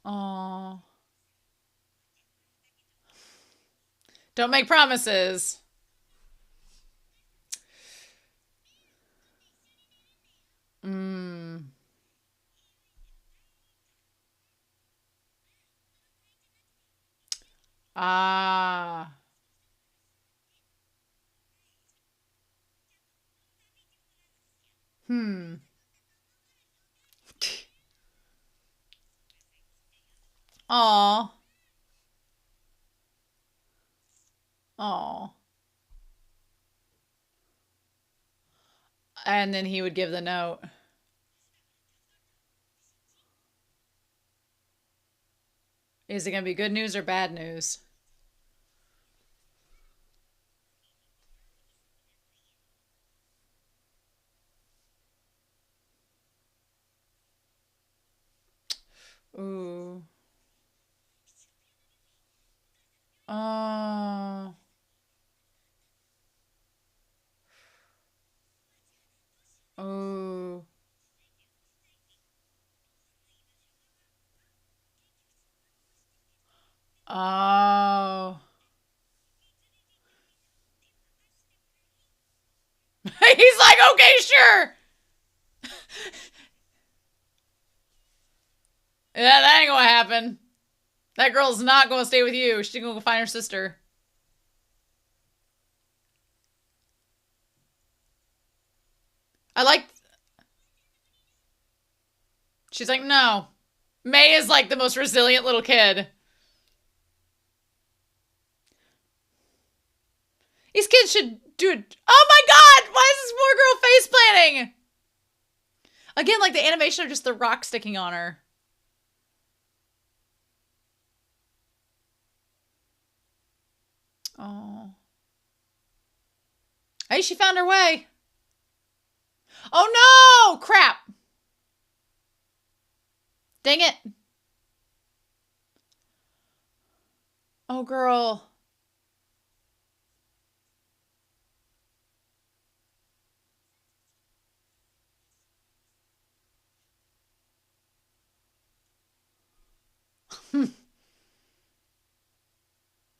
Aw. Don't make promises. Mmm. Ah. Hmm. Aw. Aw. And then he would give the note. Is it going to be good news or bad news? Ooh. Oh. Oh. Oh. He's like, okay, sure. Yeah, that ain't gonna happen. That girl's not gonna stay with you. She's gonna go find her sister. I like. She's like, no. May is like the most resilient little kid. These kids should do it. Oh my god! Why is this poor girl face planting? Again, like the animation of just the rock sticking on her. Oh. Hey, she found her way. Oh no! Crap. Dang it. Oh, girl.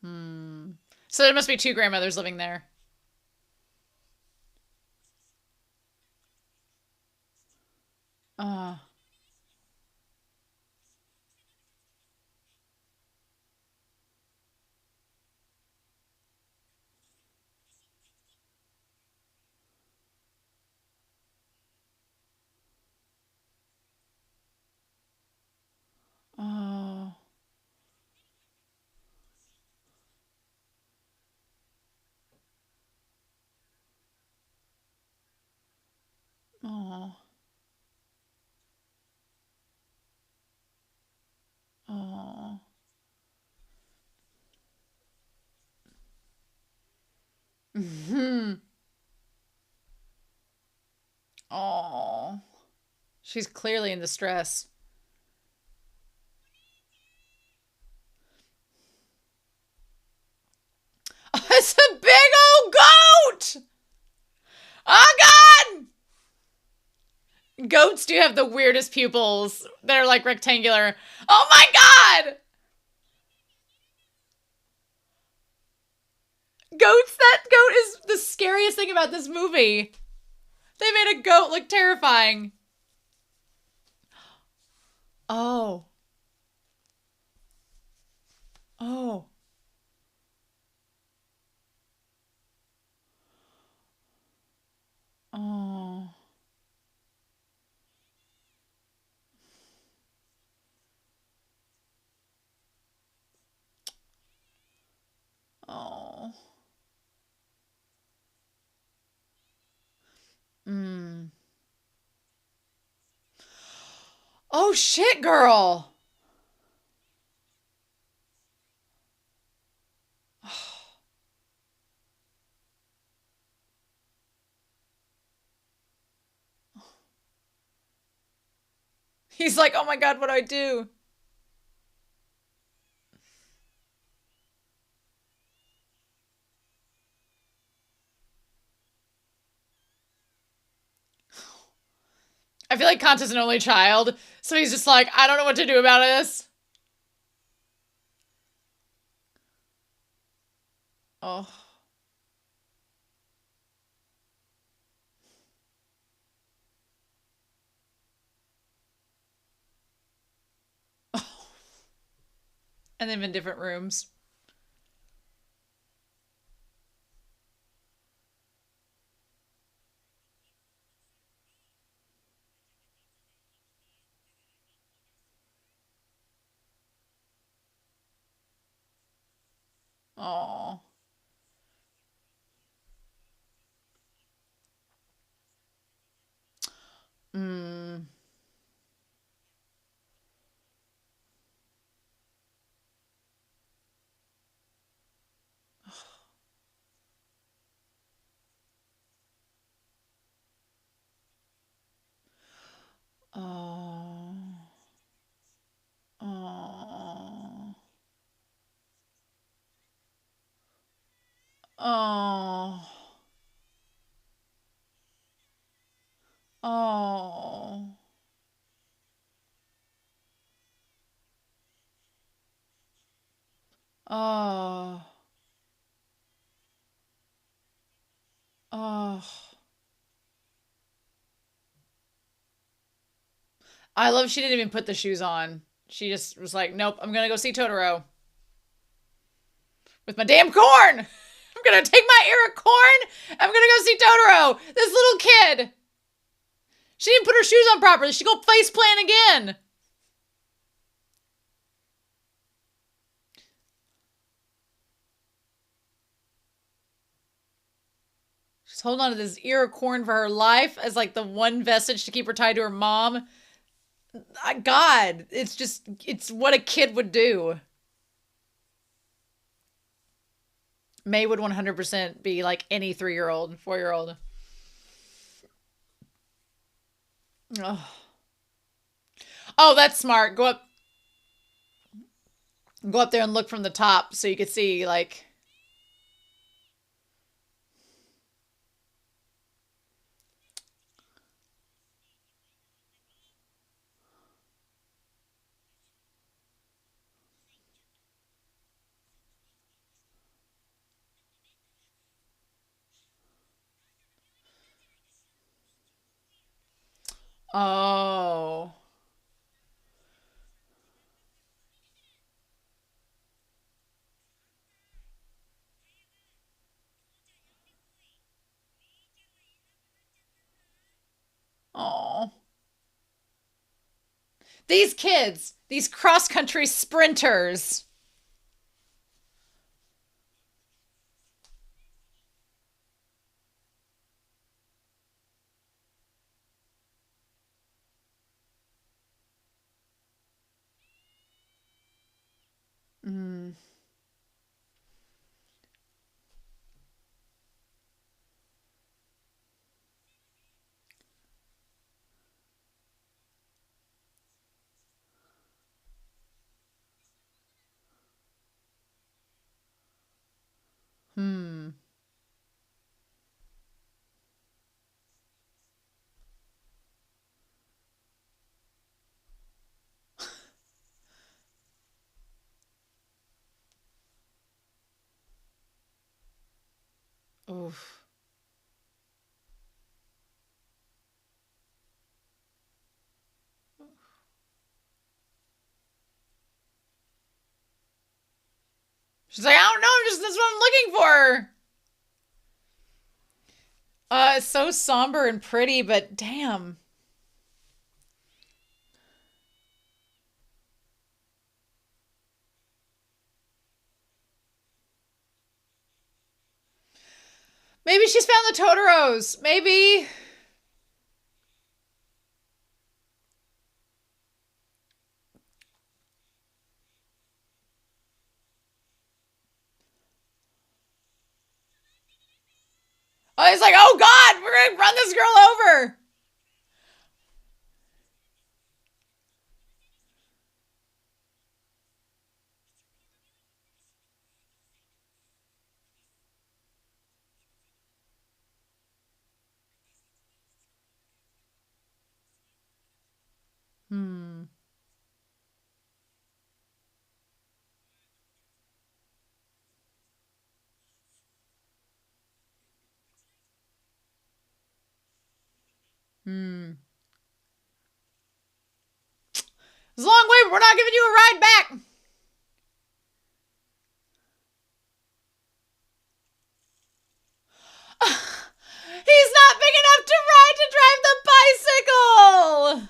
Hmm. So there must be two grandmothers living there. Oh, she's clearly in distress. It's a big old goat! Oh God! Goats do have the weirdest pupils. They're like rectangular. Oh my God! Goats, that goat is the scariest thing about this movie. They made a goat look terrifying. Oh. Oh. Oh. Oh. Mm. Oh shit, girl. He's like, oh my God, what do I do? I feel like Kanta's an only child, so he's just like, I don't know what to do about this. Oh. And they've in different rooms. Oh. Mm. Oh. Oh. Oh. Oh. Oh. Oh. I love she didn't even put the shoes on. She just was like, nope, I'm gonna go see Totoro with my damn corn. I'm gonna take my ear of corn. I'm gonna go see Totoro. This little kid. She didn't put her shoes on properly. She go face plant again. She's holding on to this ear of corn for her life as like the one vestige to keep her tied to her mom. God, it's just, it's what a kid would do. May would 100% be like any 3-year-old, 4-year-old. Oh. Oh, that's smart. Go up there and look from the top so you could see like. Oh. Oh. These kids, these cross country sprinters. Mm. Hmm. Oof. She's like, I don't know, just that's what I'm looking for. It's so somber and pretty, but damn. Maybe she's found the Totoros. Maybe. Oh, he's like, oh God, we're gonna run this girl over. Hmm. Hmm. It's a long way, but we're not giving you a ride back. He's not big enough to ride to drive the bicycle.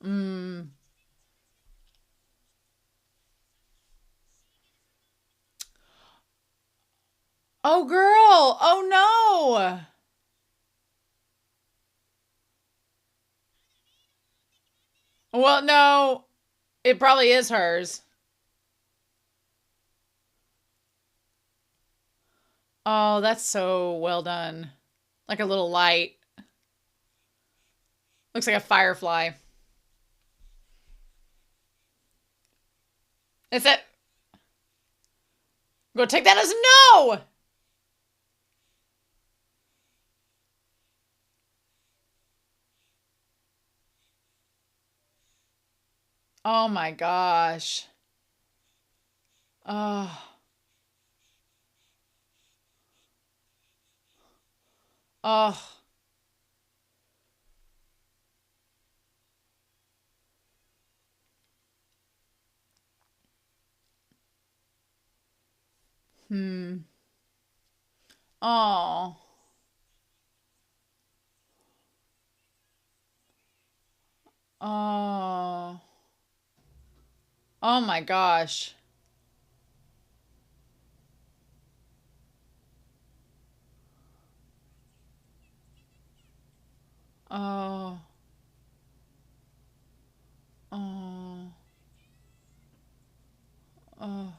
Hmm. Oh, girl. Oh, no. Well, no. It probably is hers. Oh, that's so well done. Like a little light. Looks like a firefly. Is it? Go take that as a no. Oh my gosh. Oh. Oh. Hmm. Oh. Oh. Oh my gosh. Oh. Oh. Oh.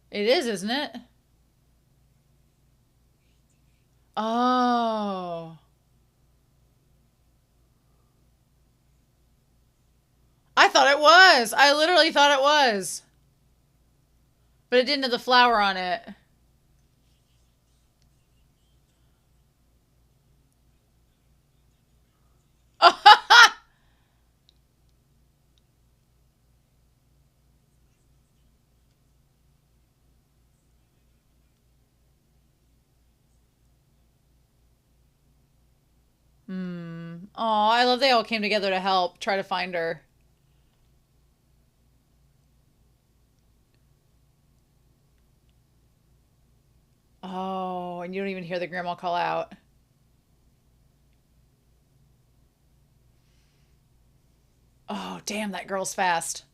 It is, isn't it? Oh. I thought it was. I literally thought it was. But it didn't have the flower on it. Hmm. Oh, I love they all came together to help try to find her. Oh, and you don't even hear the grandma call out. Oh, damn, that girl's fast.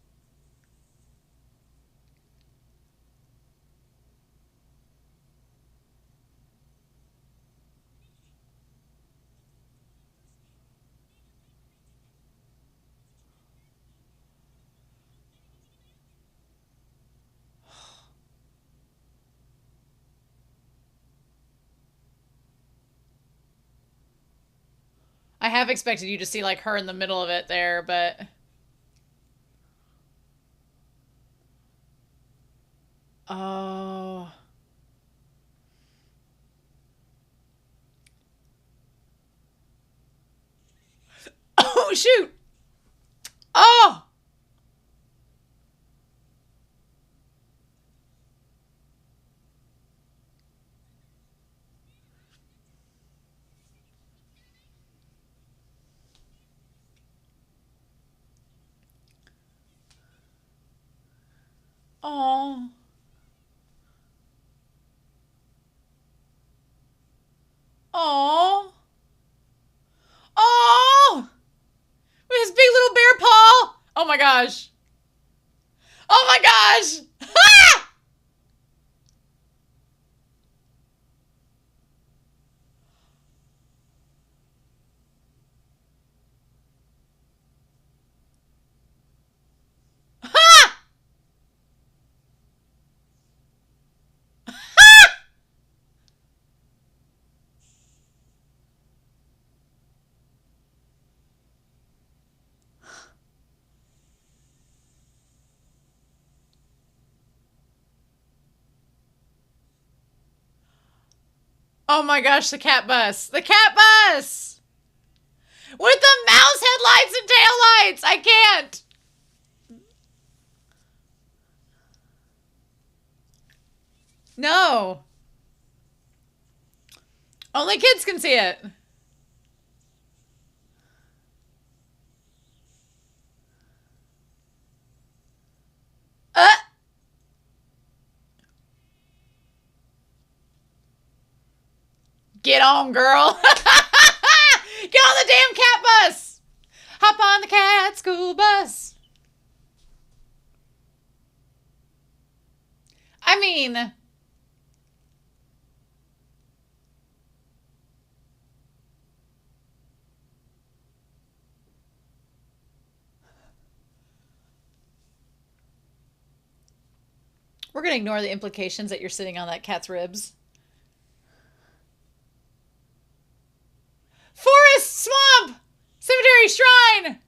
I have expected you to see like her in the middle of it there, but oh. Oh shoot. Oh. Oh. Oh. Oh. With his big little bear paw. Oh my gosh. Oh my gosh. Ah! Ah! Oh my gosh, the cat bus. The cat bus! With the mouse headlights and taillights! I can't! No. Only kids can see it. Uh! Get on, girl! Get on the damn cat bus! Hop on the cat school bus! I mean... We're gonna ignore the implications that you're sitting on that cat's ribs. Forest, swamp, cemetery, shrine.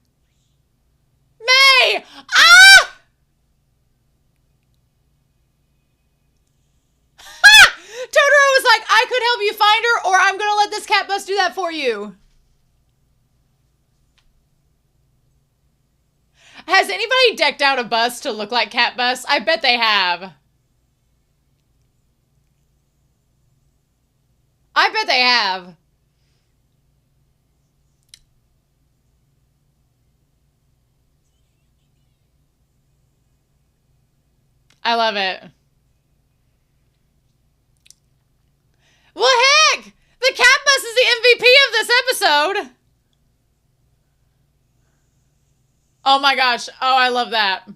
May. Ah! Ha! Totoro was like, I could help you find her, or I'm gonna let this cat bus do that for you. Has anybody decked out a bus to look like Catbus? I bet they have. I bet they have. I love it. Well, heck! The Catbus is the MVP of this episode. Oh my gosh. Oh, I love that.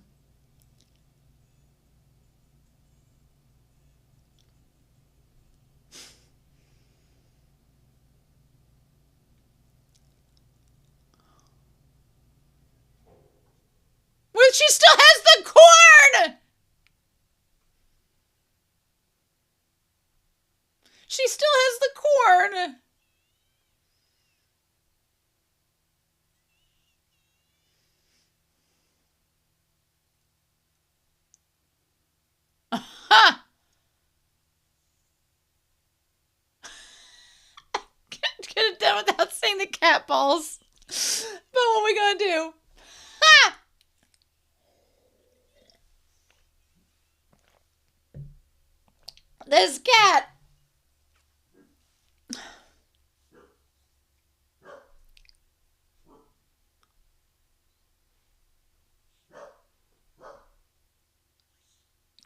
Well, she still has the corn! She still has the corn. Ha! Can't get it done without saying the cat balls. But what are we gonna do? Ha! This cat.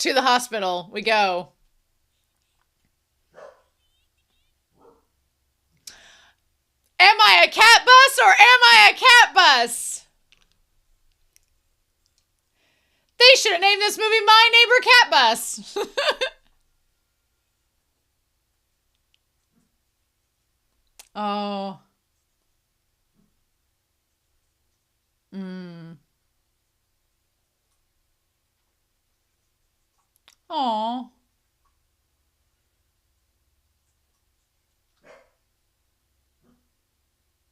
To the hospital we go. Am I a cat bus or am I a cat bus? They should have named this movie My Neighbor Cat Bus. Oh. Mm. Oh.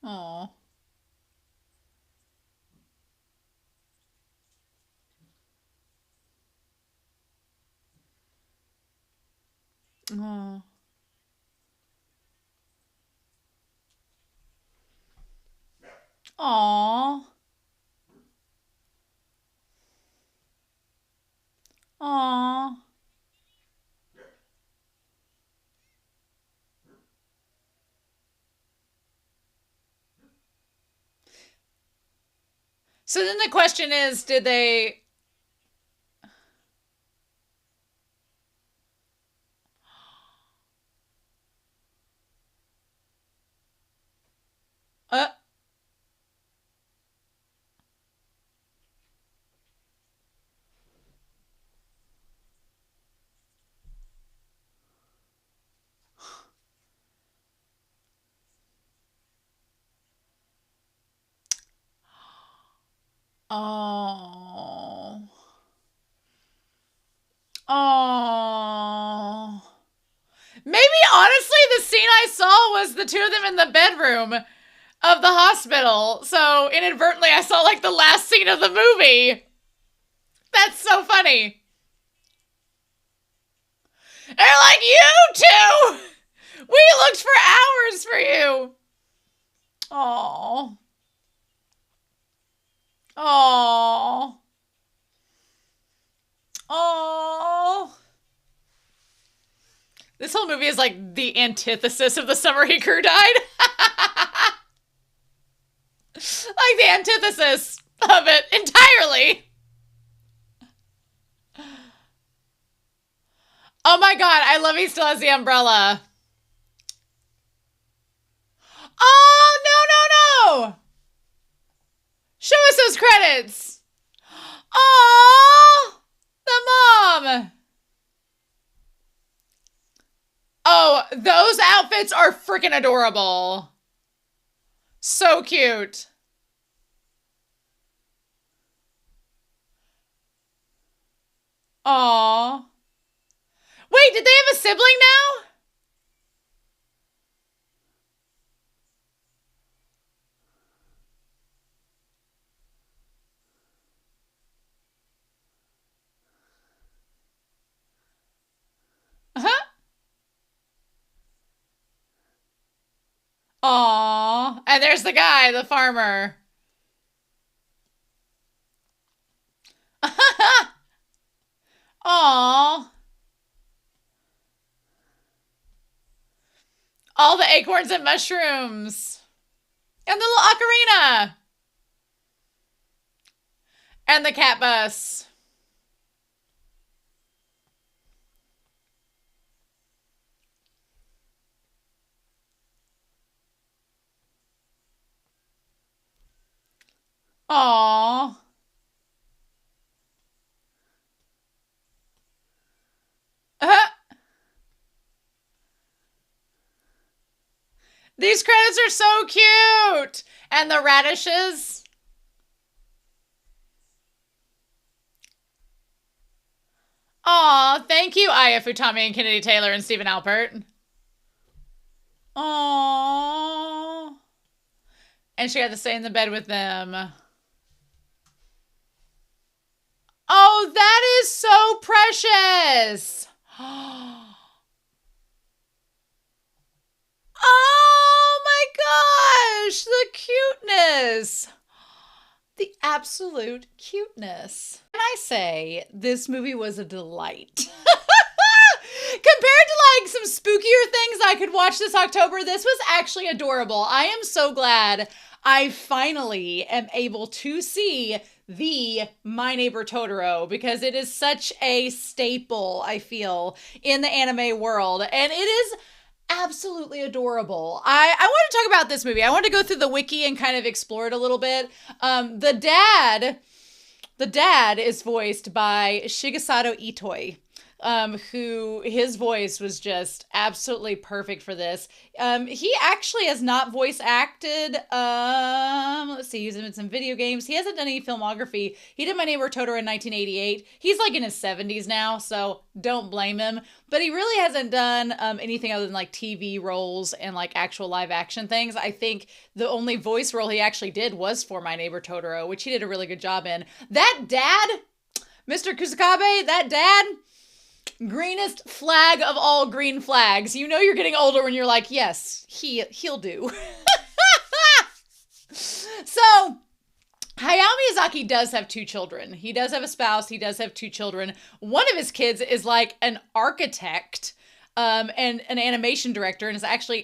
Oh. Oh. Aw. Aw. So then the question is, did they... Uh, oh. Oh. Maybe honestly the scene I saw was the two of them in the bedroom of the hospital. So inadvertently I saw like the last scene of the movie. That's so funny. They're like, you two! We looked for hours for you. Oh. Oh. Oh. This whole movie is like the antithesis of The Summer He Crew Died. Like the antithesis of it entirely. Oh my god, I love he still has the umbrella. Oh, no, no, no! Show us those credits. Oh, the mom. Oh, those outfits are freaking adorable. So cute. Aw. Wait, did they have a sibling now? Uh-huh. Aw. And there's the guy, the farmer. Aw. All the acorns and mushrooms. And the little ocarina. And the Catbus. Aww. These credits are so cute. And the radishes. Aw, thank you, Aya Futami and Kennedy Taylor and Stephen Alpert. Aww. And she had to stay in the bed with them. Oh, that is so precious. Oh my gosh, the cuteness. The absolute cuteness. Can I say this movie was a delight? Compared to like some spookier things I could watch this October, this was actually adorable. I am so glad I finally am able to see the My Neighbor Totoro because it is such a staple, I feel, in the anime world. And it is absolutely adorable. I want to talk about this movie. I want to go through the wiki and kind of explore it a little bit. The dad is voiced by Shigesato Itoi. Who his voice was just absolutely perfect for this. He actually has not voice acted. Let's see, he's in some video games. He hasn't done any filmography. He did My Neighbor Totoro in 1988. He's like in his 70s now, so don't blame him. But he really hasn't done anything other than like TV roles and like actual live action things. I think the only voice role he actually did was for My Neighbor Totoro, which he did a really good job in. That dad, Mr. Kusakabe, that dad, Greenest flag of all green flags. You know you're getting older when you're like, yes, he'll do. So, Hayao Miyazaki does have 2 children. He does have a spouse. He does have 2 children. One of his kids is like an architect and an animation director, and has actually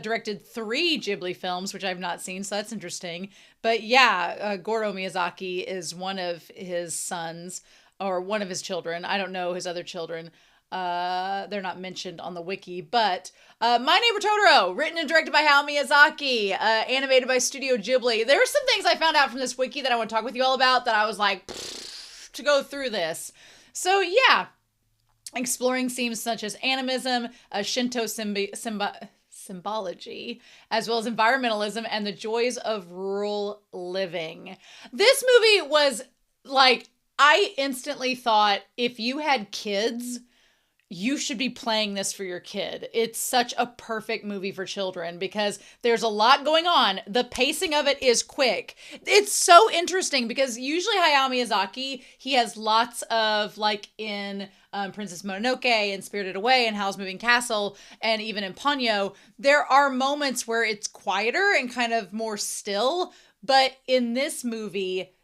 directed 3 Ghibli films, which I've not seen, so that's interesting. But yeah, Goro Miyazaki is one of his sons, or one of his children. I don't know his other children. They're not mentioned on the wiki, but My Neighbor Totoro, written and directed by Hayao Miyazaki, animated by Studio Ghibli. There are some things I found out from this wiki that I want to talk with you all about that I was like, to go through this. So yeah, exploring themes such as animism, Shinto symbology, as well as environmentalism and the joys of rural living. This movie was like, I instantly thought if you had kids, you should be playing this for your kid. It's such a perfect movie for children because there's a lot going on. The pacing of it is quick. It's so interesting because usually Hayao Miyazaki, he has lots of, like in Princess Mononoke and Spirited Away and Howl's Moving Castle and even in Ponyo, there are moments where it's quieter and kind of more still. But in this movie,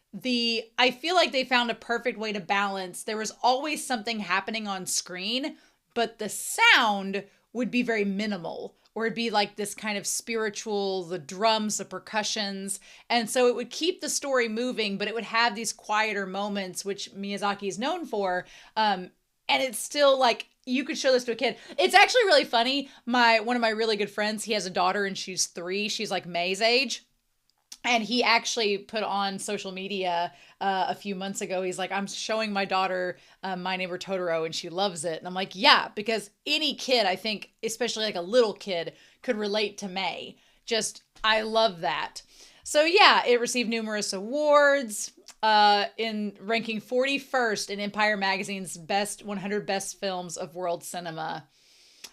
I feel like they found a perfect way to balance. There was always something happening on screen, but the sound would be very minimal, or it'd be like this kind of spiritual, the drums, the percussions. And so it would keep the story moving, but it would have these quieter moments, which Miyazaki is known for. And it's still like, you could show this to a kid. It's actually really funny. One of my really good friends, he has a daughter and she's 3. She's like May's age. And he actually put on social media a few months ago, he's like, I'm showing my daughter My Neighbor Totoro and she loves it. And I'm like, yeah, because any kid, I think, especially like a little kid, could relate to May. I love that. So yeah, it received numerous awards, in ranking 41st in Empire Magazine's 100 Best Films of World Cinema.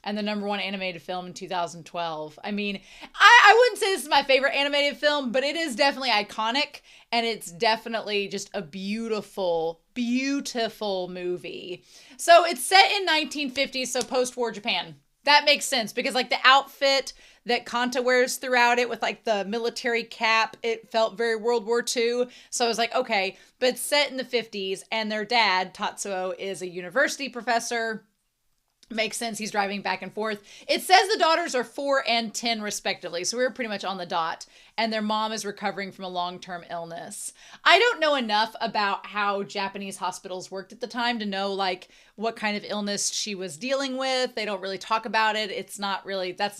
And the #1 animated film in 2012. I mean, I wouldn't say this is my favorite animated film, but it is definitely iconic. And it's definitely just a beautiful, beautiful movie. So it's set in 1950s, so post-war Japan. That makes sense because like the outfit that Kanta wears throughout it with like the military cap, it felt very World War II. So I was like, okay, but it's set in the 50s and their dad, Tatsuo, is a university professor. Makes sense. He's driving back and forth. It says the daughters are 4 and 10 respectively. So we were pretty much on the dot. And their mom is recovering from a long-term illness. I don't know enough about how Japanese hospitals worked at the time to know like what kind of illness she was dealing with. They don't really talk about it. That's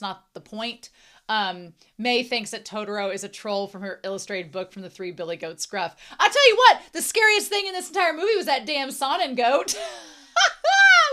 not the point. May thinks that Totoro is a troll from her illustrated book from the 3 Billy Goat Scruff. I'll tell you what, the scariest thing in this entire movie was that damn Sonnen goat.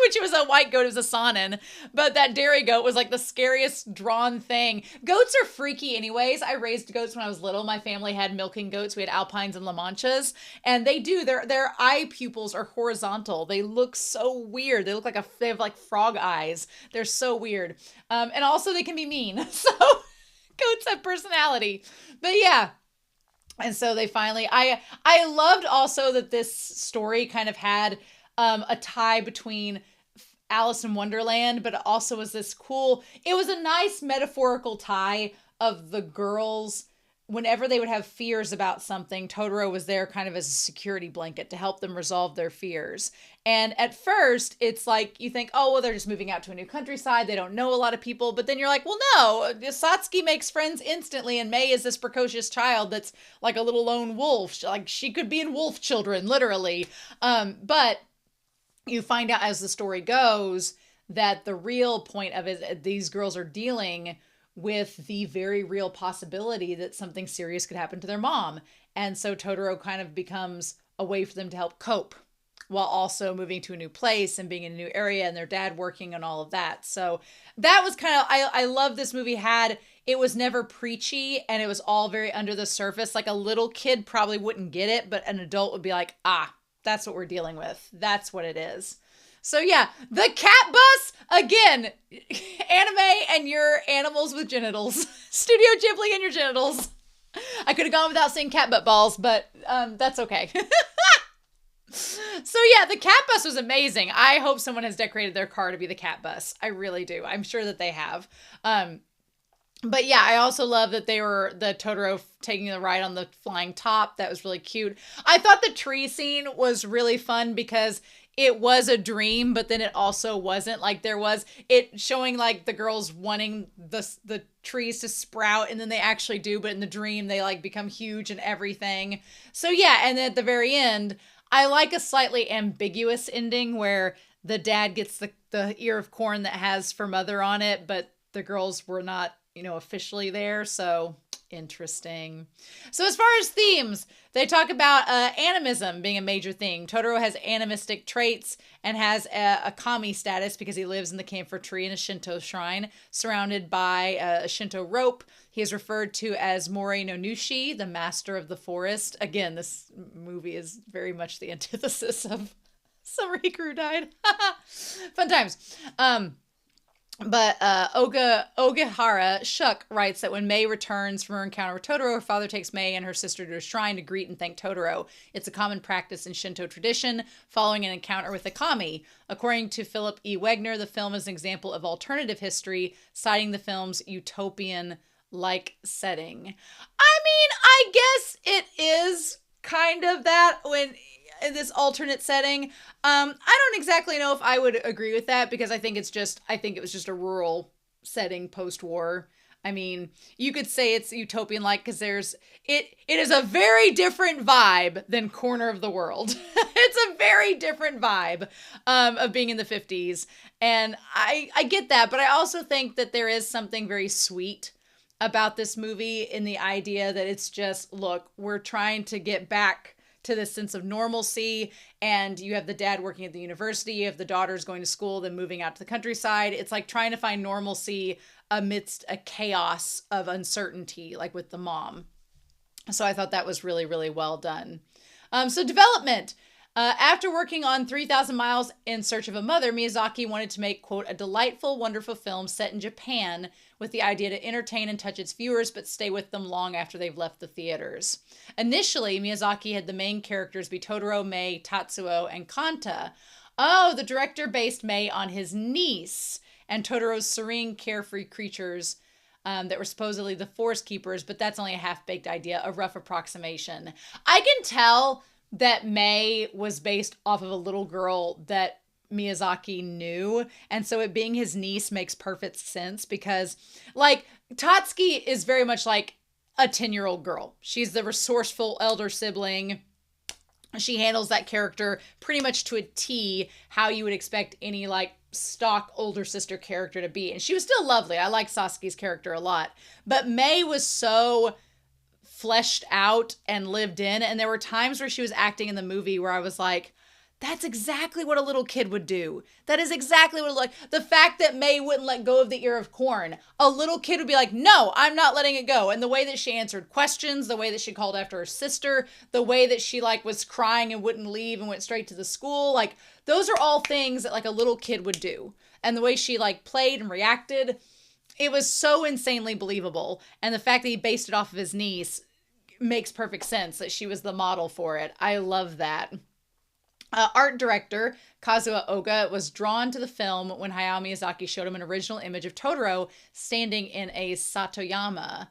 Which was a white goat, it was a Sonnen. But that dairy goat was like the scariest drawn thing. Goats are freaky anyways. I raised goats when I was little. My family had milking goats. We had Alpines and La Manchas. And their eye pupils are horizontal. They look so weird. They look like they have like frog eyes. They're so weird. And also they can be mean. So goats have personality. But yeah. And so they finally, I loved also that this story kind of had a tie between Alice in Wonderland, but it also was this cool, it was a nice metaphorical tie of the girls. Whenever they would have fears about something, Totoro was there kind of as a security blanket to help them resolve their fears. And at first, it's like, you think, oh, well, they're just moving out to a new countryside. They don't know a lot of people. But then you're like, well, no, Satsuki makes friends instantly. And May is this precocious child that's like a little lone wolf. Like she could be in Wolf Children, literally. But you find out as the story goes that the real point of it, these girls are dealing with the very real possibility that something serious could happen to their mom. And so Totoro kind of becomes a way for them to help cope while also moving to a new place and being in a new area and their dad working and all of that. So that was kind of, I love this movie it was never preachy and it was all very under the surface. Like a little kid probably wouldn't get it, but an adult would be like, that's what we're dealing with. That's what it is. So yeah, the Catbus, again, anime and your animals with genitals. Studio Ghibli and your genitals. I could have gone without saying cat butt balls, but that's okay. So yeah, the Catbus was amazing. I hope someone has decorated their car to be the Catbus. I really do. I'm sure that they have. But yeah, I also love that they were the Totoro taking the ride on the flying top. That was really cute. I thought the tree scene was really fun because it was a dream, but then it also wasn't. Like there was it showing like the girls wanting the trees to sprout, and then they actually do, but in the dream they like become huge and everything. So yeah, and then at the very end, I like a slightly ambiguous ending where the dad gets the ear of corn that has for mother on it, but the girls were not, officially there. So interesting. So as far as themes, they talk about animism being a major theme. Totoro has animistic traits and has a kami status because he lives in the camphor tree in a Shinto shrine surrounded by a Shinto rope. He is referred to as Mori no Nushi, the master of the forest. Again, this movie is very much the antithesis of Summer Hikaru died. Fun times. But Ogihara Shuk writes that when Mei returns from her encounter with Totoro, her father takes Mei and her sister to a shrine to greet and thank Totoro. It's a common practice in Shinto tradition, following an encounter with a kami. According to Philip E. Wegner, the film is an example of alternative history, citing the film's utopian-like setting. I mean, I guess it is kind of that when in this alternate setting. I don't exactly know if I would agree with that because I think it was just a rural setting post-war. I mean, you could say it's utopian-like because it is a very different vibe than Corner of the World. It's a very different vibe of being in the 50s. And I get that, but I also think that there is something very sweet about this movie in the idea that it's just, look, we're trying to get back to this sense of normalcy, and you have the dad working at the university, you have the daughters going to school, then moving out to the countryside. It's like trying to find normalcy amidst a chaos of uncertainty, like with the mom. So I thought that was really, really well done. So development. After working on 3,000 Miles in Search of a Mother, Miyazaki wanted to make, quote, a delightful, wonderful film set in Japan with the idea to entertain and touch its viewers, but stay with them long after they've left the theaters. Initially, Miyazaki had the main characters be Totoro, Mei, Tatsuo, and Kanta. Oh, the director based Mei on his niece and Totoro's serene, carefree creatures that were supposedly the forest keepers, but that's only a half-baked idea, a rough approximation. I can tell that Mei was based off of a little girl that Miyazaki knew, and so it being his niece makes perfect sense because, like, Tatsuki is very much like a 10-year-old girl. She's the resourceful elder sibling. She handles that character pretty much to a T, how you would expect any, like, stock older sister character to be. And she was still lovely. I like Sasuke's character a lot. But Mei was so fleshed out and lived in, and there were times where she was acting in the movie where I was like, that's exactly what a little kid would do. That is exactly what, like, the fact that Mei wouldn't let go of the ear of corn. A little kid would be like, no, I'm not letting it go. And the way that she answered questions, the way that she called after her sister, the way that she, like, was crying and wouldn't leave and went straight to the school, like, those are all things that, like, a little kid would do. And the way she, like, played and reacted, it was so insanely believable. And the fact that he based it off of his niece makes perfect sense, that she was the model for it. I love that. Art director Kazuo Oga was drawn to the film when Hayao Miyazaki showed him an original image of Totoro standing in a Satoyama.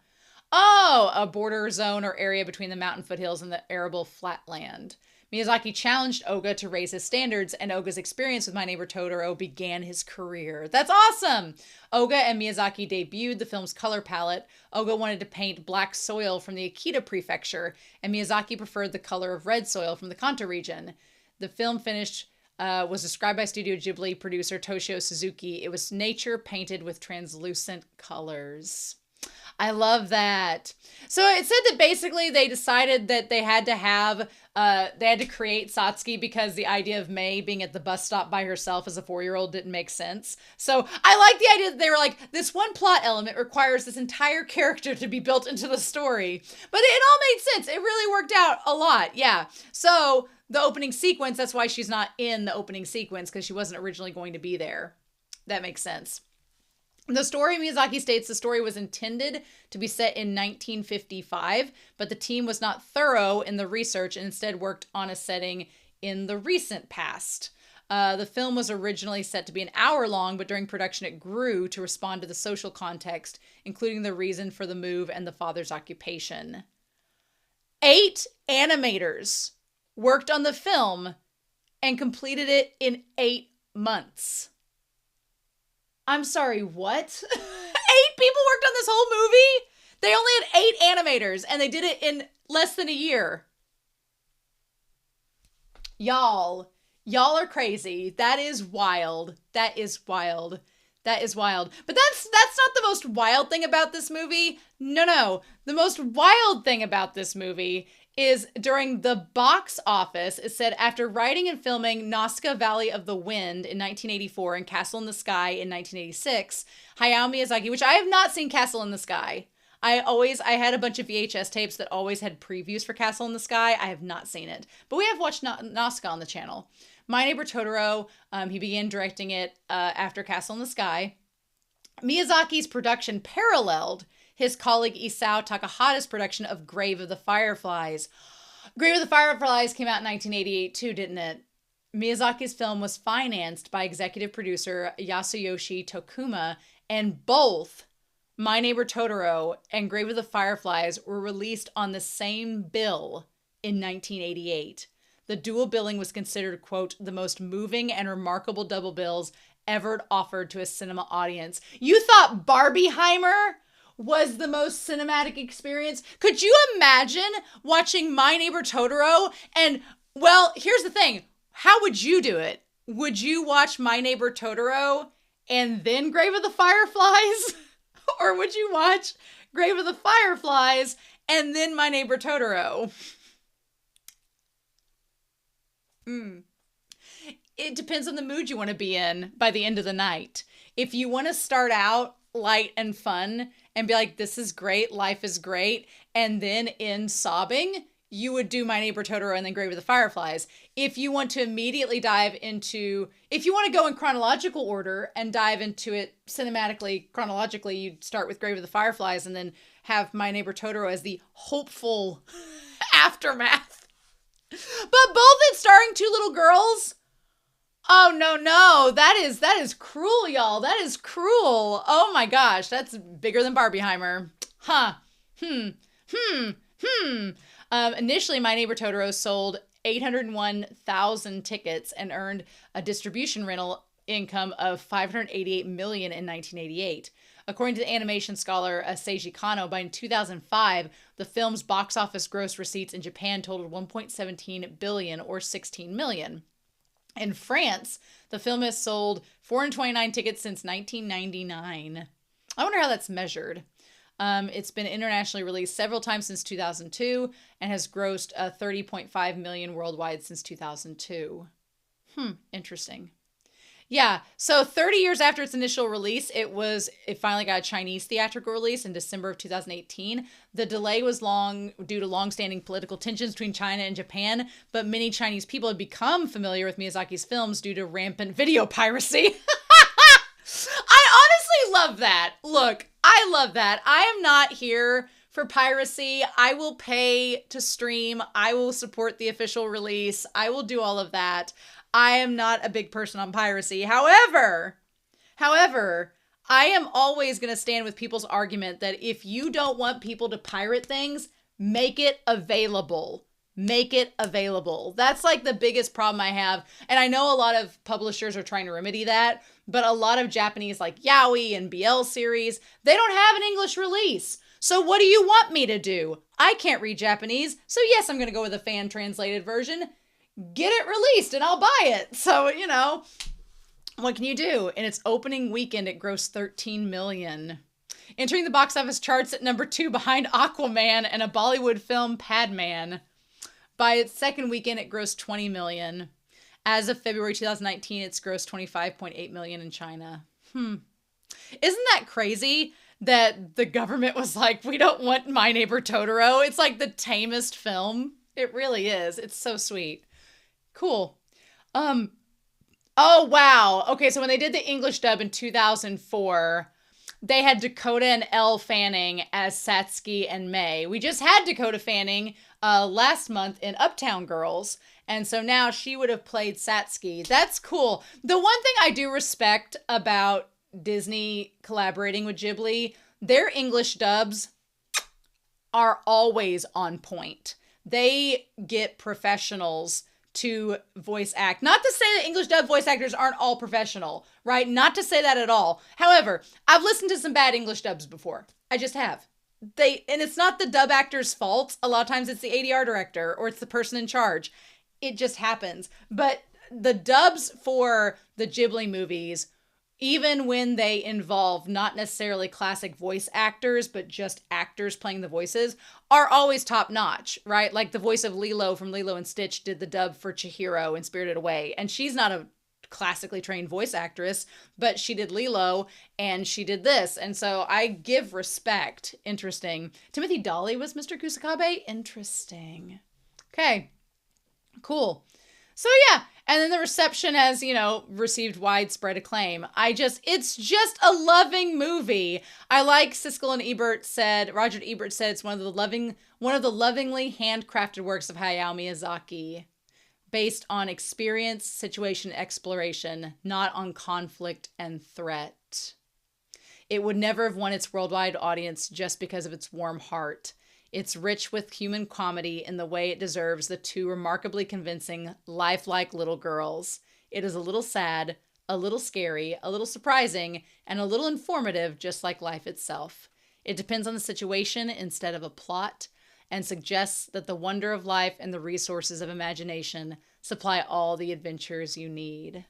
Oh, a border zone or area between the mountain foothills and the arable flatland. Miyazaki challenged Oga to raise his standards, and Oga's experience with My Neighbor Totoro began his career. That's awesome! Oga and Miyazaki debuted the film's color palette. Oga wanted to paint black soil from the Akita prefecture, and Miyazaki preferred the color of red soil from the Kanto region. The film finish was described by Studio Ghibli producer Toshio Suzuki. It was nature painted with translucent colors. I love that. So it said that basically they decided that they had to create Satsuki because the idea of Mei being at the bus stop by herself as a 4-year-old didn't make sense. So I like the idea that they were like, this one plot element requires this entire character to be built into the story. But it all made sense. It really worked out a lot. Yeah. So the opening sequence, that's why she's not in the opening sequence, because she wasn't originally going to be there. That makes sense. The story, Miyazaki states the story was intended to be set in 1955, but the team was not thorough in the research and instead worked on a setting in the recent past. The film was originally set to be an hour long, but during production it grew to respond to the social context, including the reason for the move and the father's occupation. 8 animators worked on the film and completed it in 8 months. I'm sorry, what? 8 people worked on this whole movie? They only had 8 animators, and they did it in less than a year. Y'all are crazy. That is wild. That is wild. That is wild. But that's not the most wild thing about this movie. No. The most wild thing about this movie is during the box office, it said after writing and filming Nazca Valley of the Wind in 1984 and Castle in the Sky in 1986, Hayao Miyazaki, which I have not seen Castle in the Sky. I had a bunch of VHS tapes that always had previews for Castle in the Sky. I have not seen it. But we have watched Nazca on the channel. My Neighbor Totoro, he began directing it after Castle in the Sky. Miyazaki's production paralleled his colleague Isao Takahata's production of Grave of the Fireflies. Grave of the Fireflies came out in 1988 too, didn't it? Miyazaki's film was financed by executive producer Yasuyoshi Tokuma, and both My Neighbor Totoro and Grave of the Fireflies were released on the same bill in 1988. The dual billing was considered, quote, the most moving and remarkable double bills ever offered to a cinema audience. You thought Barbieheimer was the most cinematic experience? Could you imagine watching My Neighbor Totoro? And, well, here's the thing. How would you do it? Would you watch My Neighbor Totoro and then Grave of the Fireflies? Or would you watch Grave of the Fireflies and then My Neighbor Totoro? It depends on the mood you want to be in by the end of the night. If you want to start out light and fun and be like, this is great, life is great, and then end sobbing, you would do My Neighbor Totoro and then Grave of the Fireflies. If you want to immediately if you want to go in chronological order and dive into it cinematically, chronologically, you'd start with Grave of the Fireflies and then have My Neighbor Totoro as the hopeful aftermath. But both it's starring 2 little girls. Oh, no. That is cruel, y'all. That is cruel. Oh my gosh. That's bigger than Barbieheimer. Huh. Initially, My Neighbor Totoro sold 801,000 tickets and earned a distribution rental income of $588 million in 1988. According to the animation scholar Seiji Kano, by 2005, the film's box office gross receipts in Japan totaled 1.17 billion or 16 million. In France, the film has sold 429 tickets since 1999. I wonder how that's measured. It's been internationally released several times since 2002 and has grossed 30.5 million worldwide since 2002. Interesting. Yeah, so 30 years after its initial release, it finally got a Chinese theatrical release in December of 2018. The delay was long due to long-standing political tensions between China and Japan, but many Chinese people had become familiar with Miyazaki's films due to rampant video piracy. I honestly love that. Look, I love that. I am not here for piracy. I will pay to stream. I will support the official release. I will do all of that. I am not a big person on piracy. However, I am always going to stand with people's argument that if you don't want people to pirate things, make it available. Make it available. That's like the biggest problem I have. And I know a lot of publishers are trying to remedy that, but a lot of Japanese like Yaoi and BL series, they don't have an English release. So what do you want me to do? I can't read Japanese. So yes, I'm going to go with a fan translated version. Get it released and I'll buy it. So, what can you do? In its opening weekend, it grossed 13 million. Entering the box office charts at number 2 behind Aquaman and a Bollywood film, Padman. By its second weekend, it grossed 20 million. As of February 2019, it's grossed 25.8 million in China. Isn't that crazy that the government was like, we don't want My Neighbor Totoro? It's like the tamest film. It really is. It's so sweet. Cool. Oh, wow. Okay, so when they did the English dub in 2004, they had Dakota and Elle Fanning as Satsuki and May. We just had Dakota Fanning last month in Uptown Girls, And so now she would have played Satsuki. That's cool. The one thing I do respect about Disney collaborating with Ghibli, their English dubs are always on point. They get professionals to voice act. Not to say that English dub voice actors aren't all professional, right? Not to say that at all. However, I've listened to some bad English dubs before. I just have. And it's not the dub actor's fault. A lot of times it's the ADR director or it's the person in charge. It just happens. But the dubs for the Ghibli movies, even when they involve not necessarily classic voice actors, but just actors playing the voices, are always top notch, right? Like the voice of Lilo from Lilo and Stitch did the dub for Chihiro in Spirited Away. And she's not a classically trained voice actress, but she did Lilo and she did this. And so I give respect. Interesting. Timothy Dolly was Mr. Kusakabe. Interesting. Okay. Cool. So yeah. And then the reception has, received widespread acclaim. It's just a loving movie. I like Roger Ebert said it's one of the lovingly handcrafted works of Hayao Miyazaki, based on experience, situation, exploration, not on conflict and threat. It would never have won its worldwide audience just because of its warm heart. It's rich with human comedy in the way it deserves the two remarkably convincing, lifelike little girls. It is a little sad, a little scary, a little surprising, and a little informative, just like life itself. It depends on the situation instead of a plot, and suggests that the wonder of life and the resources of imagination supply all the adventures you need.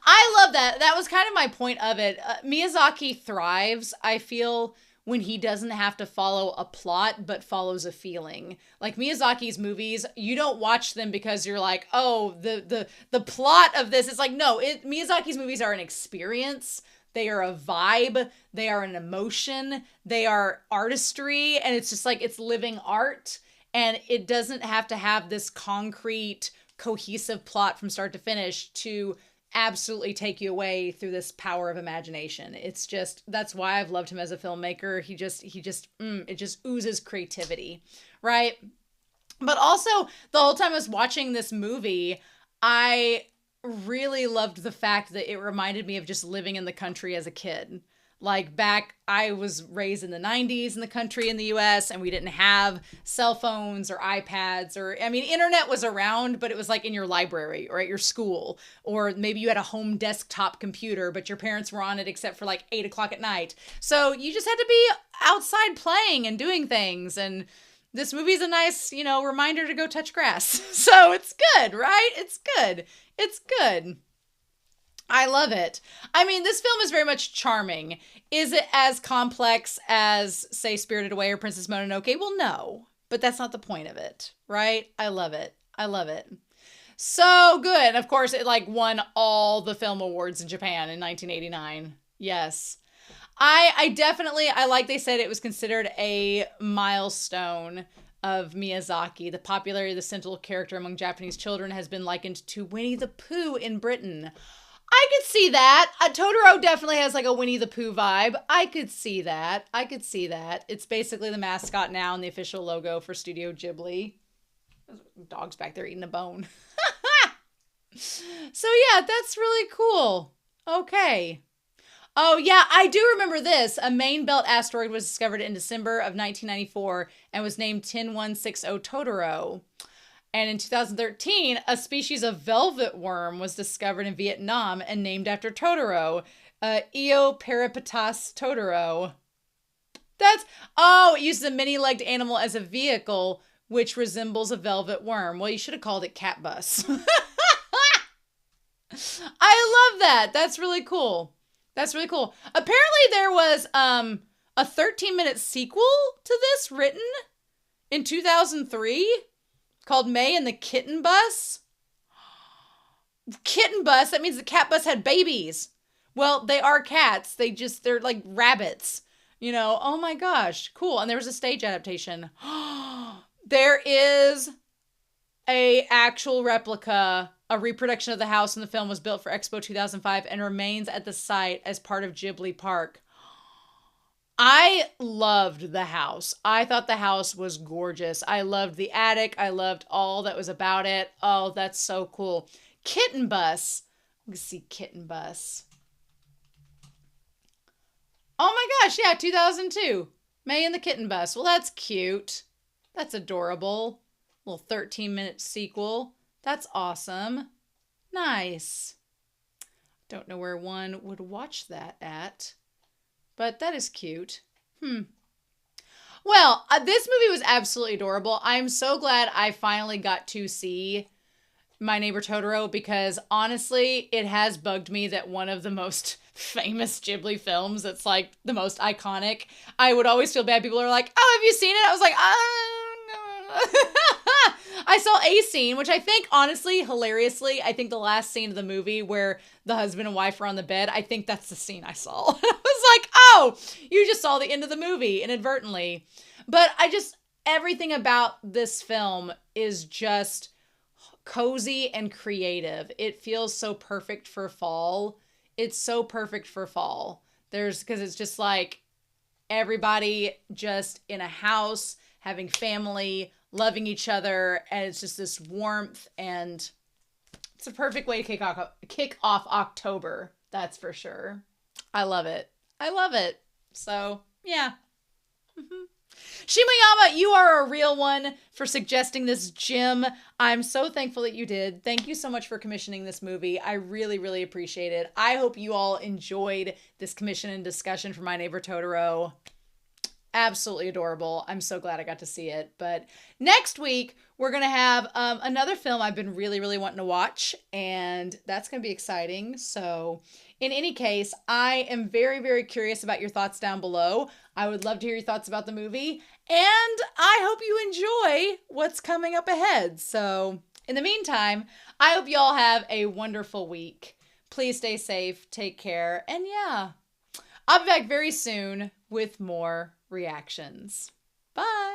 I love that. That was kind of my point of it. Miyazaki thrives, I feel, when he doesn't have to follow a plot, but follows a feeling. Like Miyazaki's movies, you don't watch them because you're like, oh, the plot of this is like, no, Miyazaki's movies are an experience. They are a vibe. They are an emotion. They are artistry. And it's just like, it's living art. And it doesn't have to have this concrete, cohesive plot from start to finish to absolutely take you away through this power of imagination. It's just, that's why I've loved him as a filmmaker. It just oozes creativity, right? But also, the whole time I was watching this movie, I really loved the fact that it reminded me of just living in the country as a kid. Like I was raised in the 90s in the country in the US, and we didn't have cell phones or iPads internet was around, but it was like in your library or at your school, or maybe you had a home desktop computer, but your parents were on it except for like 8:00 at night. So you just had to be outside playing and doing things. And this movie's a nice, reminder to go touch grass. So it's good, right? It's good. It's good. I love it. This film is very much charming. Is it as complex as, say, Spirited Away or Princess Mononoke? Well, no. But that's not the point of it, right? I love it. I love it. So good. And of course, it won all the film awards in Japan in 1989. Yes. I like they said it was considered a milestone of Miyazaki. The popularity of the central character among Japanese children has been likened to Winnie the Pooh in Britain. I could see that. Totoro definitely has a Winnie the Pooh vibe. I could see that. It's basically the mascot now and the official logo for Studio Ghibli. Dog's back there eating a bone. So yeah, that's really cool. Okay. Oh yeah, I do remember this. A main belt asteroid was discovered in December of 1994 and was named 10160 Totoro. And in 2013, a species of velvet worm was discovered in Vietnam and named after Totoro. Eoperipatus Totoro. It uses a many-legged animal as a vehicle, which resembles a velvet worm. Well, you should have called it Catbus. I love that. That's really cool. Apparently there was a 13-minute sequel to this written in 2003. Called May and the Kitten Bus. Kitten Bus, that means the cat bus had babies. Well, they are cats. They're like rabbits. Oh my gosh, cool. And there was a stage adaptation. There is a actual replica, a reproduction of the house in the film was built for Expo 2005 and remains at the site as part of Ghibli Park. I loved the house. I thought the house was gorgeous. I loved the attic. I loved all that was about it. Oh, that's so cool. Kitten Bus. Let's see Kitten Bus. Oh my gosh, yeah, 2002. May and the Kitten Bus. Well, that's cute. That's adorable. Little 13-minute sequel. That's awesome. Nice. Don't know where one would watch that at, but that is cute. Well, this movie was absolutely adorable. I'm so glad I finally got to see My Neighbor Totoro because honestly, it has bugged me that one of the most famous Ghibli films that's like the most iconic, I would always feel bad. People are like, oh, have you seen it? I was like, I saw a scene, which I think, honestly, hilariously, I think the last scene of the movie where the husband and wife are on the bed, I think that's the scene I saw. I was like, oh, you just saw the end of the movie inadvertently. But everything about this film is just cozy and creative. It feels so perfect for fall. It's so perfect for fall. Because it's just like everybody just in a house, having family, loving each other, and it's just this warmth, and it's a perfect way to kick off October. That's for sure. I love it. I love it. So, yeah. Shimoyama, you are a real one for suggesting this gem. I'm so thankful that you did. Thank you so much for commissioning this movie. I really, really appreciate it. I hope you all enjoyed this commission and discussion for My Neighbor Totoro. Absolutely adorable. I'm so glad I got to see it. But next week, we're going to have another film I've been really, really wanting to watch, and that's going to be exciting. So in any case, I am very, very curious about your thoughts down below. I would love to hear your thoughts about the movie, and I hope you enjoy what's coming up ahead. So in the meantime, I hope you all have a wonderful week. Please stay safe, take care, and yeah, I'll be back very soon with more reactions. Bye.